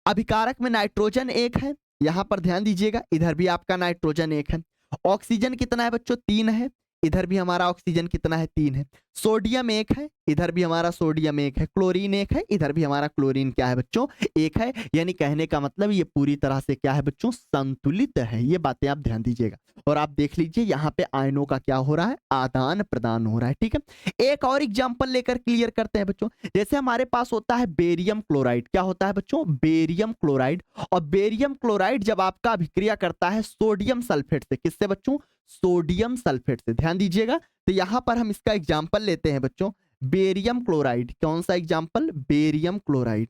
अभिकारक में नाइट्रोजन 1 है। यहां पर ध्यान दीजिएगा, इधर भी आपका नाइट्रोजन 1 है। ऑक्सीजन कितना है बच्चों? 3 है। इधर भी हमारा ऑक्सीजन कितना है? 3 है। सोडियम 1 है, इधर भी हमारा सोडियम 1 है। क्लोरीन 1 है, इधर भी हमारा क्लोरीन क्या है बच्चों? 1 है। यानी कहने का मतलब ये पूरी तरह से क्या है बच्चों? संतुलित है। ये बातें आप ध्यान दीजिएगा। और आप देख लीजिए यहाँ पे आयनों का क्या हो रहा है? आदान प्रदान हो रहा है। ठीक है, एक और एग्जांपल लेकर क्लियर करते हैं बच्चों। जैसे हमारे पास होता है बेरियम क्लोराइड। क्या होता है बच्चों? Barium chloride. और बेरियम क्लोराइड जब आपका अभिक्रिया करता है सोडियम सल्फेट से, किससे बच्चों? सोडियम सल्फेट से। ध्यान दीजिएगा, तो यहां पर हम इसका एग्जांपल लेते हैं बच्चों, बेरियम क्लोराइड। कौन सा example? Barium chloride.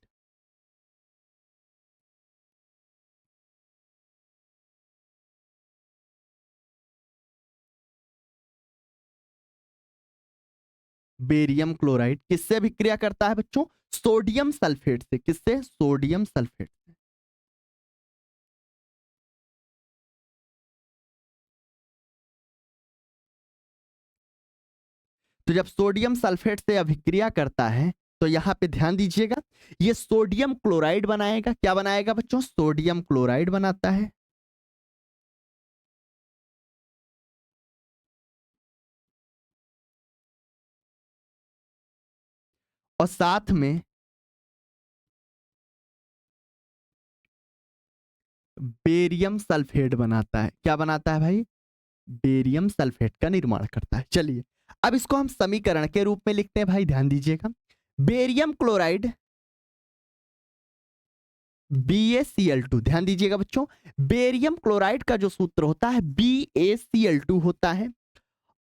Barium chloride किससे अभिक्रिया करता है बच्चों? सोडियम सल्फेट से। किससे? सोडियम सल्फेट से। तो जब सोडियम सल्फेट से अभिक्रिया करता है तो यहां पे ध्यान दीजिएगा, ये सोडियम क्लोराइड बनाएगा। क्या बनाएगा बच्चों? सोडियम क्लोराइड बनाता है। और साथ में बेरियम सल्फेट बनाता है। क्या बनाता है भाई? बेरियम सल्फेट का निर्माण करता है। चलिए अब इसको हम समीकरण के रूप में लिखते हैं भाई, ध्यान दीजिएगा। बेरियम क्लोराइड BaCl2, ध्यान दीजिएगा बच्चों, बेरियम क्लोराइड का जो सूत्र होता है BaCl2 होता है,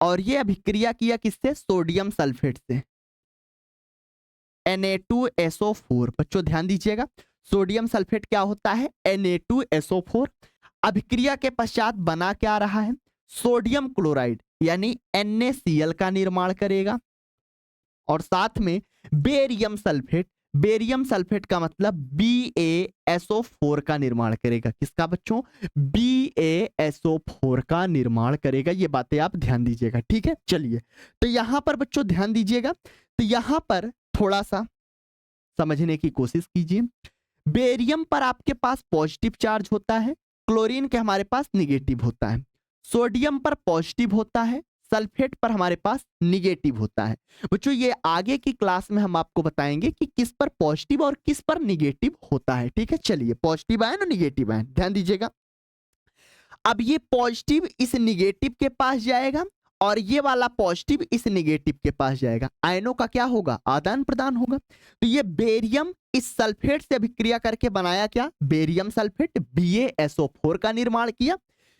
और ये अभिक्रिया किया किससे? सोडियम सल्फेट से, Na2SO4। बच्चों ध्यान दीजिएगा, सोडियम सल्फेट क्या होता है? Na2SO4। अभिक्रिया के पश्चात बना क्या रहा है? सोडियम क्लोराइड यानी NaCl का निर्माण करेगा, और साथ में बेरियम सल्फेट, बेरियम सल्फेट का मतलब BaSO4 का निर्माण करेगा। किसका बच्चों? BaSO4 का निर्माण करेगा। ये बातें आप ध्यान दीजिएगा, ठीक है। चलिए तो यहां पर बच्चों ध्यान दीजिएगा, तो यहां पर थोड़ा सा समझने की कोशिश कीजिए। बेरियम पर आपके पास पॉजिटिव चार्ज होता है, क्लोरीन के हमारे पास निगेटिव होता है। सोडियम पर पॉजिटिव होता है, सल्फेट पर हमारे पास निगेटिव होता है। बच्चों ये आगे की क्लास में हम आपको बताएंगे कि किस पर पॉजिटिव और किस पर निगेटिव होता है, ठीक है। चलिए पॉजिटिव आयन और निगेटिव आयन ध्यान दीजिएगा। अब ये पॉजिटिव इस निगेटिव के पास जाएगा और ये वाला पॉजिटिव इस निगेटिव के पास जाएगा। आयनों का क्या होगा? आदान प्रदान होगा। तो ये बेरियम इस सल्फेट से अभिक्रिया करके बनाया क्या? बेरियम सल्फेट, BaSO4 का निर्माण किया।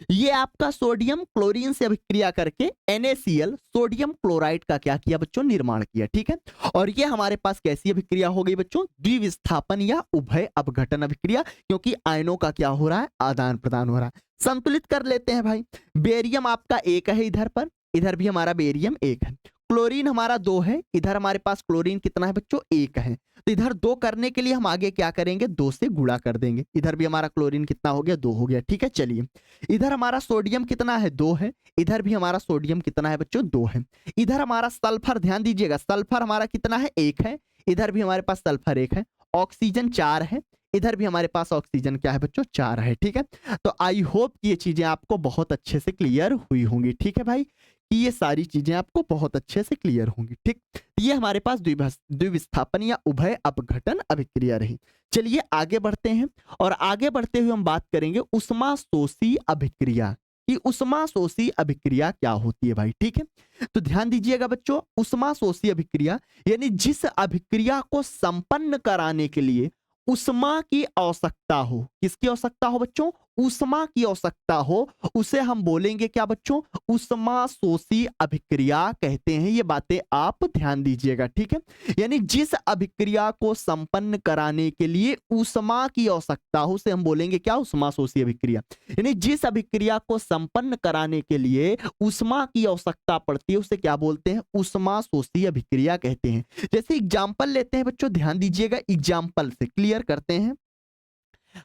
ये आपका सोडियम क्लोरीन से अभिक्रिया करके NaCl, सोडियम क्लोराइड का क्या किया बच्चों? निर्माण किया, ठीक है। और ये हमारे पास कैसी अभिक्रिया हो गई बच्चों? द्विविस्थापन या उभय अपघटन अभिक्रिया, क्योंकि आयनों का क्या हो रहा है? आदान प्रदान हो रहा है। संतुलित कर लेते हैं भाई। बेरियम आपका एक है इधर पर, इधर भी हमारा बेरियम एक है। क्लोरीन हमारा 2 है, इधर हमारे पास क्लोरीन कितना है बच्चों? 1 है। तो इधर 2 करने के लिए हम आगे क्या करेंगे? 2 से गुणा कर देंगे। इधर भी हमारा क्लोरीन कितना हो गया? 2 हो गया, ठीक है। चलिए इधर हमारा सोडियम कितना है? 2 है। इधर भी हमारा सोडियम कितना है बच्चों? 2 है। इधर हमारा सल्फर, ध्यान दीजिएगा, सल्फर हमारा कितना है? 1 है। इधर भी हमारे पास सल्फर 1 है। ऑक्सीजन 4 है। इधर भी हमारे पास ऑक्सीजन क्या है बच्चों? 4 है, ठीक है। तो आई होप कि ये चीजें आपको बहुत अच्छे से क्लियर हुई होंगी, ठीक है भाई, कि ये सारी चीजें आपको बहुत अच्छे से क्लियर होंगी, ठीक। ये हमारे पास द्विविस्थापन या उभय अपघटन अभिक्रिया रही। चलिए आगे बढ़ते हैं, और आगे बढ़ते हुए हम बात करेंगे उष्माशोषी अभिक्रिया कि उष्माशोषी अभिक्रिया क्या होती है भाई, ठीक है। तो ध्यान दीजिएगा बच्चों, उष्माशोषी अभिक्रिया यानी जिस अभिक्रिया को संपन्न कराने के लिए उष्मा की आवश्यकता हो। किसकी आवश्यकता हो बच्चों? उष्मा की आवश्यकता हो, उसे हम बोलेंगे क्या बच्चों? उष्माशोषी अभिक्रिया कहते हैं। ये बातें आप ध्यान दीजिएगा, ठीक है। यानी जिस अभिक्रिया को संपन्न कराने के लिए उष्मा की आवश्यकता हो, उसे हम बोलेंगे क्या? उष्माशोषी अभिक्रिया। यानी जिस अभिक्रिया को संपन्न कराने के लिए उष्मा की आवश्यकता पड़ती है, उसे क्या बोलते हैं? उष्माशोषी अभिक्रिया कहते हैं। जैसे एग्जाम्पल लेते हैं बच्चों, ध्यान दीजिएगा, एग्जाम्पल से क्लियर करते हैं।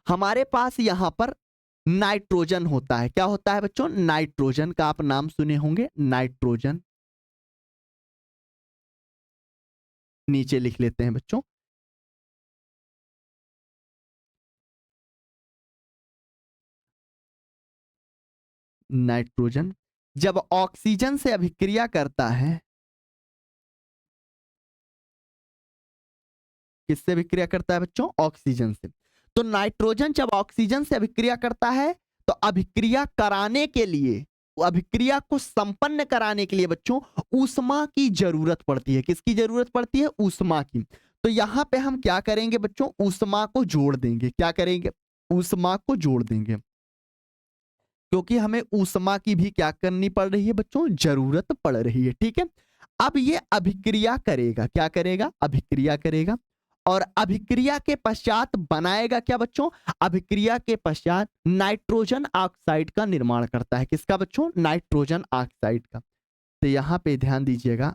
हमारे पास यहां पर नाइट्रोजन होता है। क्या होता है बच्चों? नाइट्रोजन का आप नाम सुने होंगे, नाइट्रोजन। नीचे लिख लेते हैं बच्चों, नाइट्रोजन जब ऑक्सीजन से अभिक्रिया करता है, किससे अभिक्रिया करता है बच्चों? ऑक्सीजन से। तो नाइट्रोजन जब ऑक्सीजन से अभिक्रिया करता है, तो अभिक्रिया कराने के लिए, अभिक्रिया को संपन्न कराने के लिए बच्चों ऊष्मा की जरूरत पड़ती है। किसकी जरूरत पड़ती है? ऊष्मा की। तो यहां पे हम क्या करेंगे बच्चों? ऊष्मा को जोड़ देंगे। क्या करेंगे? ऊष्मा को जोड़ देंगे, क्योंकि हमें ऊष्मा की भी क्या करनी पड़ रही है बच्चों? जरूरत पड़ रही है, ठीक है। अब ये अभिक्रिया करेगा, क्या करेगा? अभिक्रिया करेगा, और अभिक्रिया के पश्चात बनाएगा क्या बच्चों? अभिक्रिया के पश्चात नाइट्रोजन ऑक्साइड का निर्माण करता है। किसका बच्चों? नाइट्रोजन ऑक्साइड का। तो यहां पे ध्यान दीजिएगा,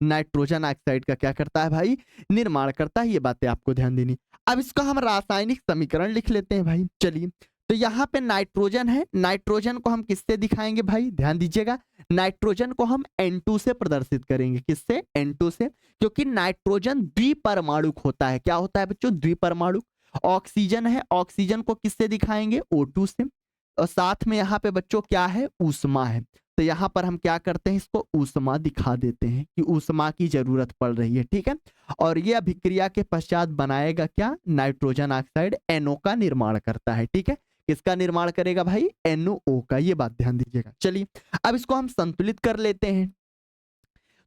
नाइट्रोजन ऑक्साइड का क्या करता है भाई? निर्माण करता है। ये बातें आपको ध्यान देनी। अब इसका हम रासायनिक समीकरण लिख लेते हैं भाई। चलिए तो यहाँ पे नाइट्रोजन है, नाइट्रोजन को हम किससे दिखाएंगे भाई? ध्यान दीजिएगा, नाइट्रोजन को हम N2 से प्रदर्शित करेंगे। किससे? N2 से, क्योंकि नाइट्रोजन द्विपरमाणुक होता है। क्या होता है बच्चों? द्विपरमाणुक। ऑक्सीजन है, ऑक्सीजन को किससे दिखाएंगे? O2 से। और साथ में यहाँ पे बच्चों क्या है? ऊष्मा है। तो यहाँ पर हम क्या करते हैं? इसको ऊष्मा दिखा देते हैं कि ऊष्मा की जरूरत पड़ रही है, ठीक है। और ये अभिक्रिया के पश्चात बनाएगा क्या? नाइट्रोजन ऑक्साइड, NO का निर्माण करता है, ठीक है। किसका निर्माण करेगा भाई? NO का, ये बात ध्यान दीजिएगा। चलिए अब इसको हम संतुलित कर लेते हैं।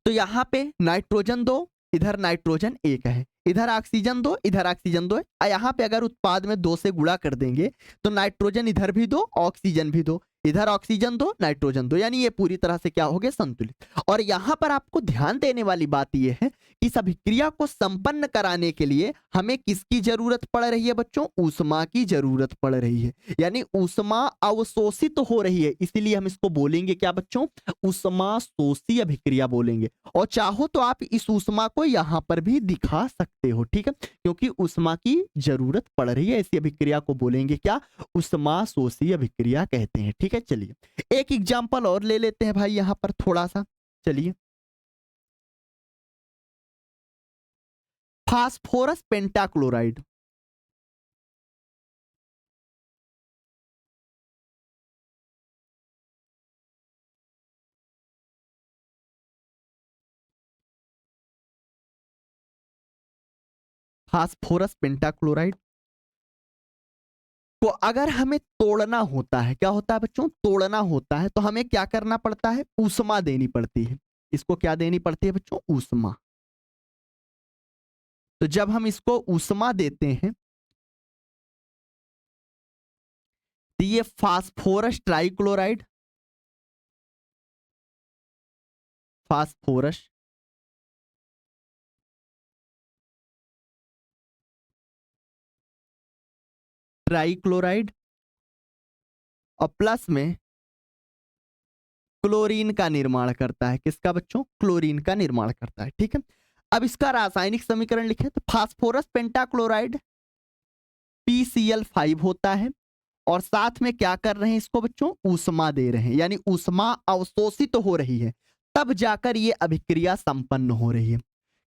तो यहाँ पे नाइट्रोजन 2, इधर नाइट्रोजन 1 है, इधर ऑक्सीजन 2, इधर ऑक्सीजन 2 है। यहाँ पे अगर उत्पाद में 2 से गुणा कर देंगे तो नाइट्रोजन इधर भी 2, ऑक्सीजन भी 2, इधर ऑक्सीजन 2, नाइट्रोजन 2, यानी ये पूरी तरह से क्या हो गया? संतुलित। और यहाँ पर आपको ध्यान देने वाली बात यह है कि इस अभिक्रिया को संपन्न कराने के लिए हमें किसकी जरूरत पड़ रही है बच्चों? ऊष्मा की जरूरत पड़ रही है, यानी ऊष्मा अवशोषित हो रही है। इसीलिए हम इसको बोलेंगे क्या बच्चों? ऊष्मा शोषी अभिक्रिया बोलेंगे। और चाहो तो आप इस ऊष्मा को यहाँ पर भी दिखा सकते हो, ठीक है, क्योंकि ऊष्मा की जरूरत पड़ रही है। ऐसी अभिक्रिया को बोलेंगे क्या? ऊष्मा शोषी अभिक्रिया कहते हैं, ठीक है। चलिए एक एग्जाम्पल और ले लेते हैं भाई यहाँ पर थोड़ा सा। चलिए, फास्फोरस पेंटाक्लोराइड, फास्फोरस पेंटाक्लोराइड को अगर हमें तोड़ना होता है, क्या होता है बच्चों? तोड़ना होता है तो हमें क्या करना पड़ता है? ऊष्मा देनी पड़ती है। इसको क्या देनी पड़ती है बच्चों? ऊष्मा। तो जब हम इसको ऊष्मा देते हैं तो ये फास्फोरस ट्राइक्लोराइड, फास्फोरस ट्राइक्लोराइड और प्लस में क्लोरीन का निर्माण करता है। किसका बच्चों? क्लोरीन का निर्माण करता है, ठीक है। अब इसका रासायनिक समीकरण लिखें तो फास्फोरस पेंटाक्लोराइड PCl5 होता है। और साथ में क्या कर रहे हैं इसको बच्चों? ऊष्मा दे रहे हैं, यानी ऊष्मा अवशोषित हो रही है, तब जाकर ये अभिक्रिया संपन्न हो रही है।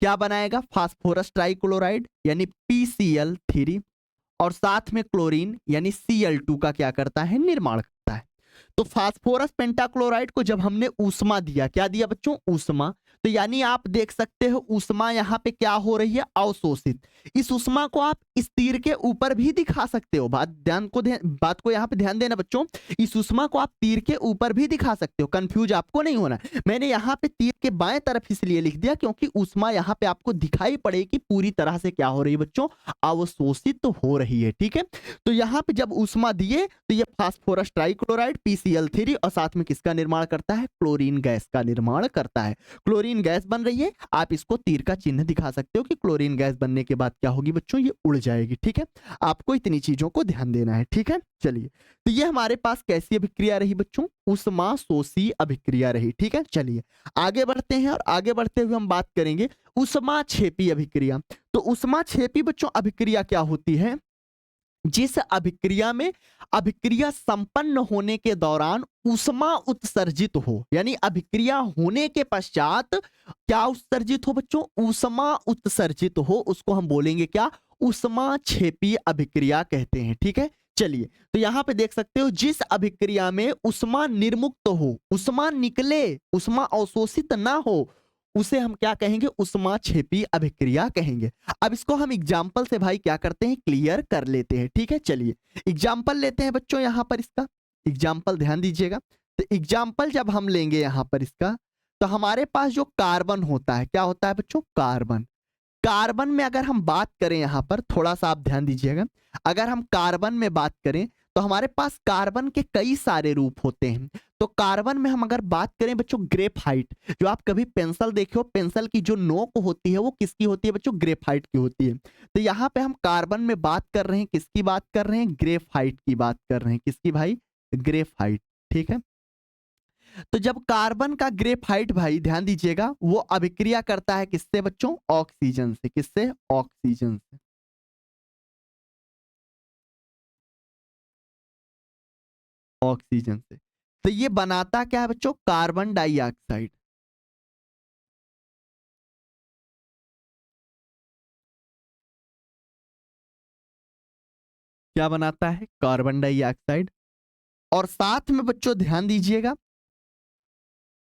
क्या बनाएगा? फास्फोरस ट्राइक्लोराइड यानी PCl3 और साथ में क्लोरीन यानी Cl2 का क्या करता है? निर्माण करता है। तो फास्फोरस पेंटाक्लोराइड को जब हमने ऊष्मा दिया, क्या दिया बच्चों? ऊष्मा। तो यानी आप देख सकते हो ऊष्मा यहाँ पे क्या हो रही है? अवशोषित। इस ऊष्मा को आप इस तीर के ऊपर भी दिखा सकते हो। बात को यहाँ पे ध्यान देना बच्चों। इस ऊष्मा को आप तीर के ऊपर भी दिखा सकते हो, कंफ्यूज आपको नहीं होना। मैंने यहाँ पे तीर के बाएं तरफ इसलिए लिख दिया क्योंकि ऊष्मा यहाँ पे आपको दिखाई पड़ेगी पूरी तरह से क्या हो रही है बच्चों? अवशोषित तो हो रही है, ठीक है। तो यहाँ पे जब ऊष्मा दिए तो ये फास्फोरस ट्राइक्लोराइड PCl3 और साथ में किसका निर्माण करता है? क्लोरीन गैस का निर्माण करता है। क्लोरीन गैस बन रही है, आप इसको तीर का चिन्ह दिखा सकते हो कि क्लोरीन गैस बनने के बाद क्या होगी बच्चों? ये उड़ जाएगी, ठीक है। आपको इतनी चीजों को ध्यान देना है, ठीक है। चलिए, तो ये हमारे पास कैसी अभिक्रिया रही बच्चों? ऊष्मा शोषी अभिक्रिया रही, ठीक है। चलिए आगे बढ़ते हैं और आगे बढ़ते हुए हम बात करेंगे ऊष्मा क्षेपी अभिक्रिया। तो ऊष्मा क्षेपी बच्चों अभिक्रिया क्या होती है? जिस अभिक्रिया में अभिक्रिया संपन्न होने के दौरान ऊष्मा उत्सर्जित हो, यानी अभिक्रिया होने के पश्चात क्या उत्सर्जित हो बच्चों? ऊष्मा उत्सर्जित हो, उसको हम बोलेंगे क्या? ऊष्मा क्षेपी अभिक्रिया कहते हैं, ठीक है। चलिए, तो यहां पे देख सकते हो जिस अभिक्रिया में ऊष्मा निर्मुक्त हो, ऊष्मा निकले, ऊष्मा अवशोषित ना हो, उसे हम क्या कहेंगे? ऊष्मा क्षेपी अभिक्रिया कहेंगे। अब इसको हम एग्जाम्पल से भाई क्या करते हैं? क्लियर कर लेते हैं, ठीक है। चलिए एग्जाम्पल लेते हैं बच्चों यहां पर इसका। एग्जाम्पल ध्यान दीजिएगा। तो एग्जाम्पल जब हम लेंगे यहां पर इसका, तो हमारे पास जो कार्बन होता है, क्या होता है बच्चों? कार्बन। कार्बन में अगर हम बात करें, यहां पर थोड़ा सा आप ध्यान दीजिएगा, अगर हम कार्बन में बात करें तो हमारे पास कार्बन के कई सारे रूप होते हैं। तो कार्बन में हम अगर बात करें बच्चों, ग्रेफाइट, जो आप कभी पेंसिल देखे हो, पेंसिल की जो नोक होती है वो किसकी होती है बच्चों? ग्रेफाइट की होती है। तो यहाँ पे हम कार्बन में बात कर रहे हैं, किसकी बात कर रहे हैं? ग्रेफाइट की बात कर रहे हैं। किसकी भाई? ग्रेफाइट, ठीक है। तो जब कार्बन का ग्रेफाइट भाई ध्यान दीजिएगा, वो अभिक्रिया करता है किससे बच्चों? ऑक्सीजन से। किससे? ऑक्सीजन से। ऑक्सीजन से। तो ये बनाता क्या है बच्चों? Carbon dioxide. क्या बनाता है? Carbon dioxide. और साथ में बच्चों ध्यान दीजिएगा,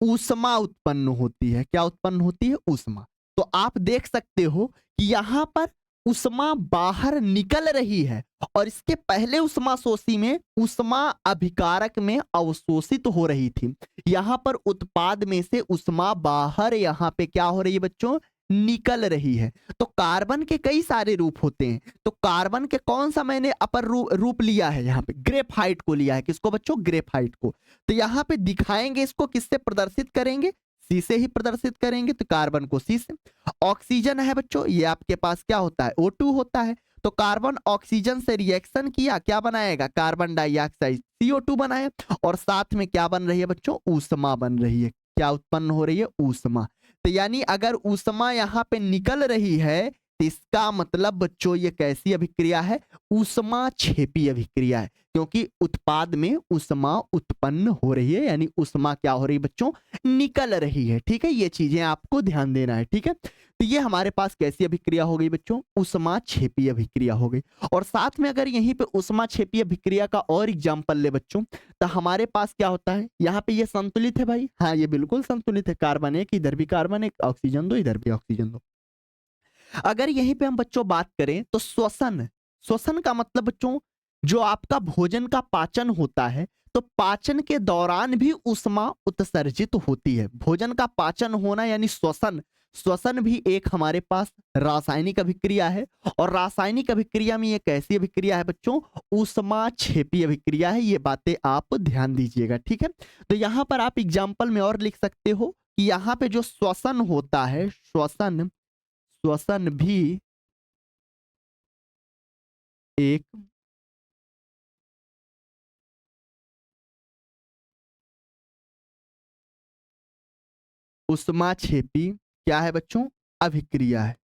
ऊष्मा उत्पन्न होती है। क्या उत्पन्न होती है? ऊष्मा। तो आप देख सकते हो कि यहां पर ऊष्मा बाहर निकल रही है और इसके पहले ऊष्मा शोषी में ऊष्मा अभिकारक में अवशोषित हो रही थी। यहां पर उत्पाद में से ऊष्मा बाहर यहां पे क्या हो रही है बच्चों? निकल रही है। तो कार्बन के कई सारे रूप होते हैं। तो कार्बन के कौन सा मैंने अपर रूप लिया है? यहाँ पे ग्रेफाइट को लिया है। किसको बच्चों? ग्रेफाइट को। तो यहाँ पे दिखाएंगे इसको, किससे प्रदर्शित करेंगे? सी से ही प्रदर्शित करेंगे। तो कार्बन को सी से। ऑक्सीजन है बच्चों, ये आपके पास क्या होता है? O2 होता है। तो कार्बन ऑक्सीजन से रिएक्शन किया, क्या बनाएगा? कार्बन डाइऑक्साइड CO2 बनाया। और साथ में क्या बन रही है बच्चों? ऊष्मा बन रही है। क्या उत्पन्न हो रही है? ऊष्मा। तो यानी अगर ऊष्मा यहाँ पे निकल रही है तो इसका मतलब बच्चों ये कैसी अभिक्रिया है? ऊष्मा क्षेपी अभिक्रिया है, क्योंकि उत्पाद में ऊष्मा उत्पन्न हो रही है, यानी ऊष्मा क्या हो रही है बच्चों? निकल रही है। ठीक है, ये चीजें आपको ध्यान देना है। ठीक है, तो ये हमारे पास कैसी अभिक्रिया हो गई बच्चों? ऊष्मा क्षेपी अभिक्रिया हो गई। और साथ में अगर यहीं पे ऊष्मा क्षेपी अभिक्रिया का और एग्जाम्पल ले बच्चों, तो हमारे पास क्या होता है? यहाँ पे ये संतुलित है भाई। हाँ, ये बिल्कुल संतुलित है। कार्बन एक, इधर भी कार्बन एक, ऑक्सीजन दो, इधर भी ऑक्सीजन दो। अगर यहीं पे हम बच्चों बात करें तो श्वसन, श्वसन का मतलब बच्चों जो आपका भोजन का पाचन होता है, तो पाचन के दौरान भी ऊष्मा उत्सर्जित होती है। भोजन का पाचन होना यानी श्वसन, श्वसन भी एक हमारे पास रासायनिक अभिक्रिया है। और रासायनिक अभिक्रिया में ये कैसी अभिक्रिया है बच्चों? ऊष्मा क्षेपी अभिक्रिया है। ये बातें आप ध्यान दीजिएगा। ठीक है, तो यहां पर आप एग्जाम्पल में और लिख सकते हो कि यहाँ पे जो श्वसन होता है, श्वसन, श्वसन भी एक ऊष्माक्षेपी क्या है बच्चों? अभिक्रिया है।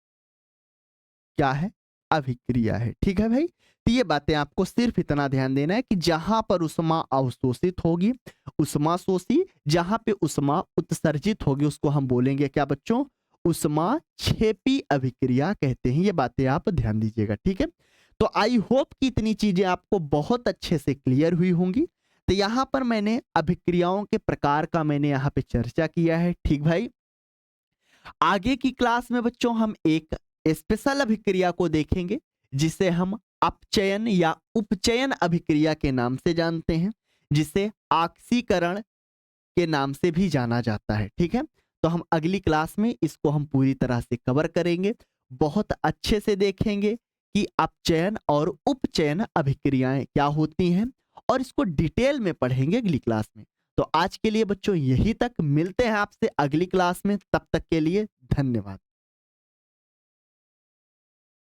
क्या है? अभिक्रिया है। ठीक है भाई, तो ये बातें आपको सिर्फ इतना ध्यान देना है कि जहां पर ऊष्मा अवशोषित होगी, ऊष्मा शोषी, जहां पे ऊष्मा उत्सर्जित होगी उसको हम बोलेंगे क्या बच्चों? ऊष्मा क्षेपी अभिक्रिया कहते हैं। ये बातें आप ध्यान दीजिएगा। ठीक है, तो आई होप कि इतनी चीजें आपको बहुत अच्छे से क्लियर हुई होंगी। तो यहाँ पर मैंने अभिक्रियाओं के प्रकार का मैंने यहाँ पे चर्चा किया है। ठीक भाई, आगे की क्लास में बच्चों हम एक स्पेशल अभिक्रिया को देखेंगे जिसे हम अपचयन या उपचयन अभिक्रिया के नाम से जानते हैं, जिसे ऑक्सीकरण के नाम से भी जाना जाता है। ठीक है, तो हम अगली क्लास में इसको हम पूरी तरह से कवर करेंगे, बहुत अच्छे से देखेंगे कि अपचयन और उपचयन अभिक्रियाएं क्या होती हैं और इसको डिटेल में पढ़ेंगे अगली क्लास में। तो आज के लिए बच्चों यही तक, मिलते हैं आपसे अगली क्लास में, तब तक के लिए धन्यवाद।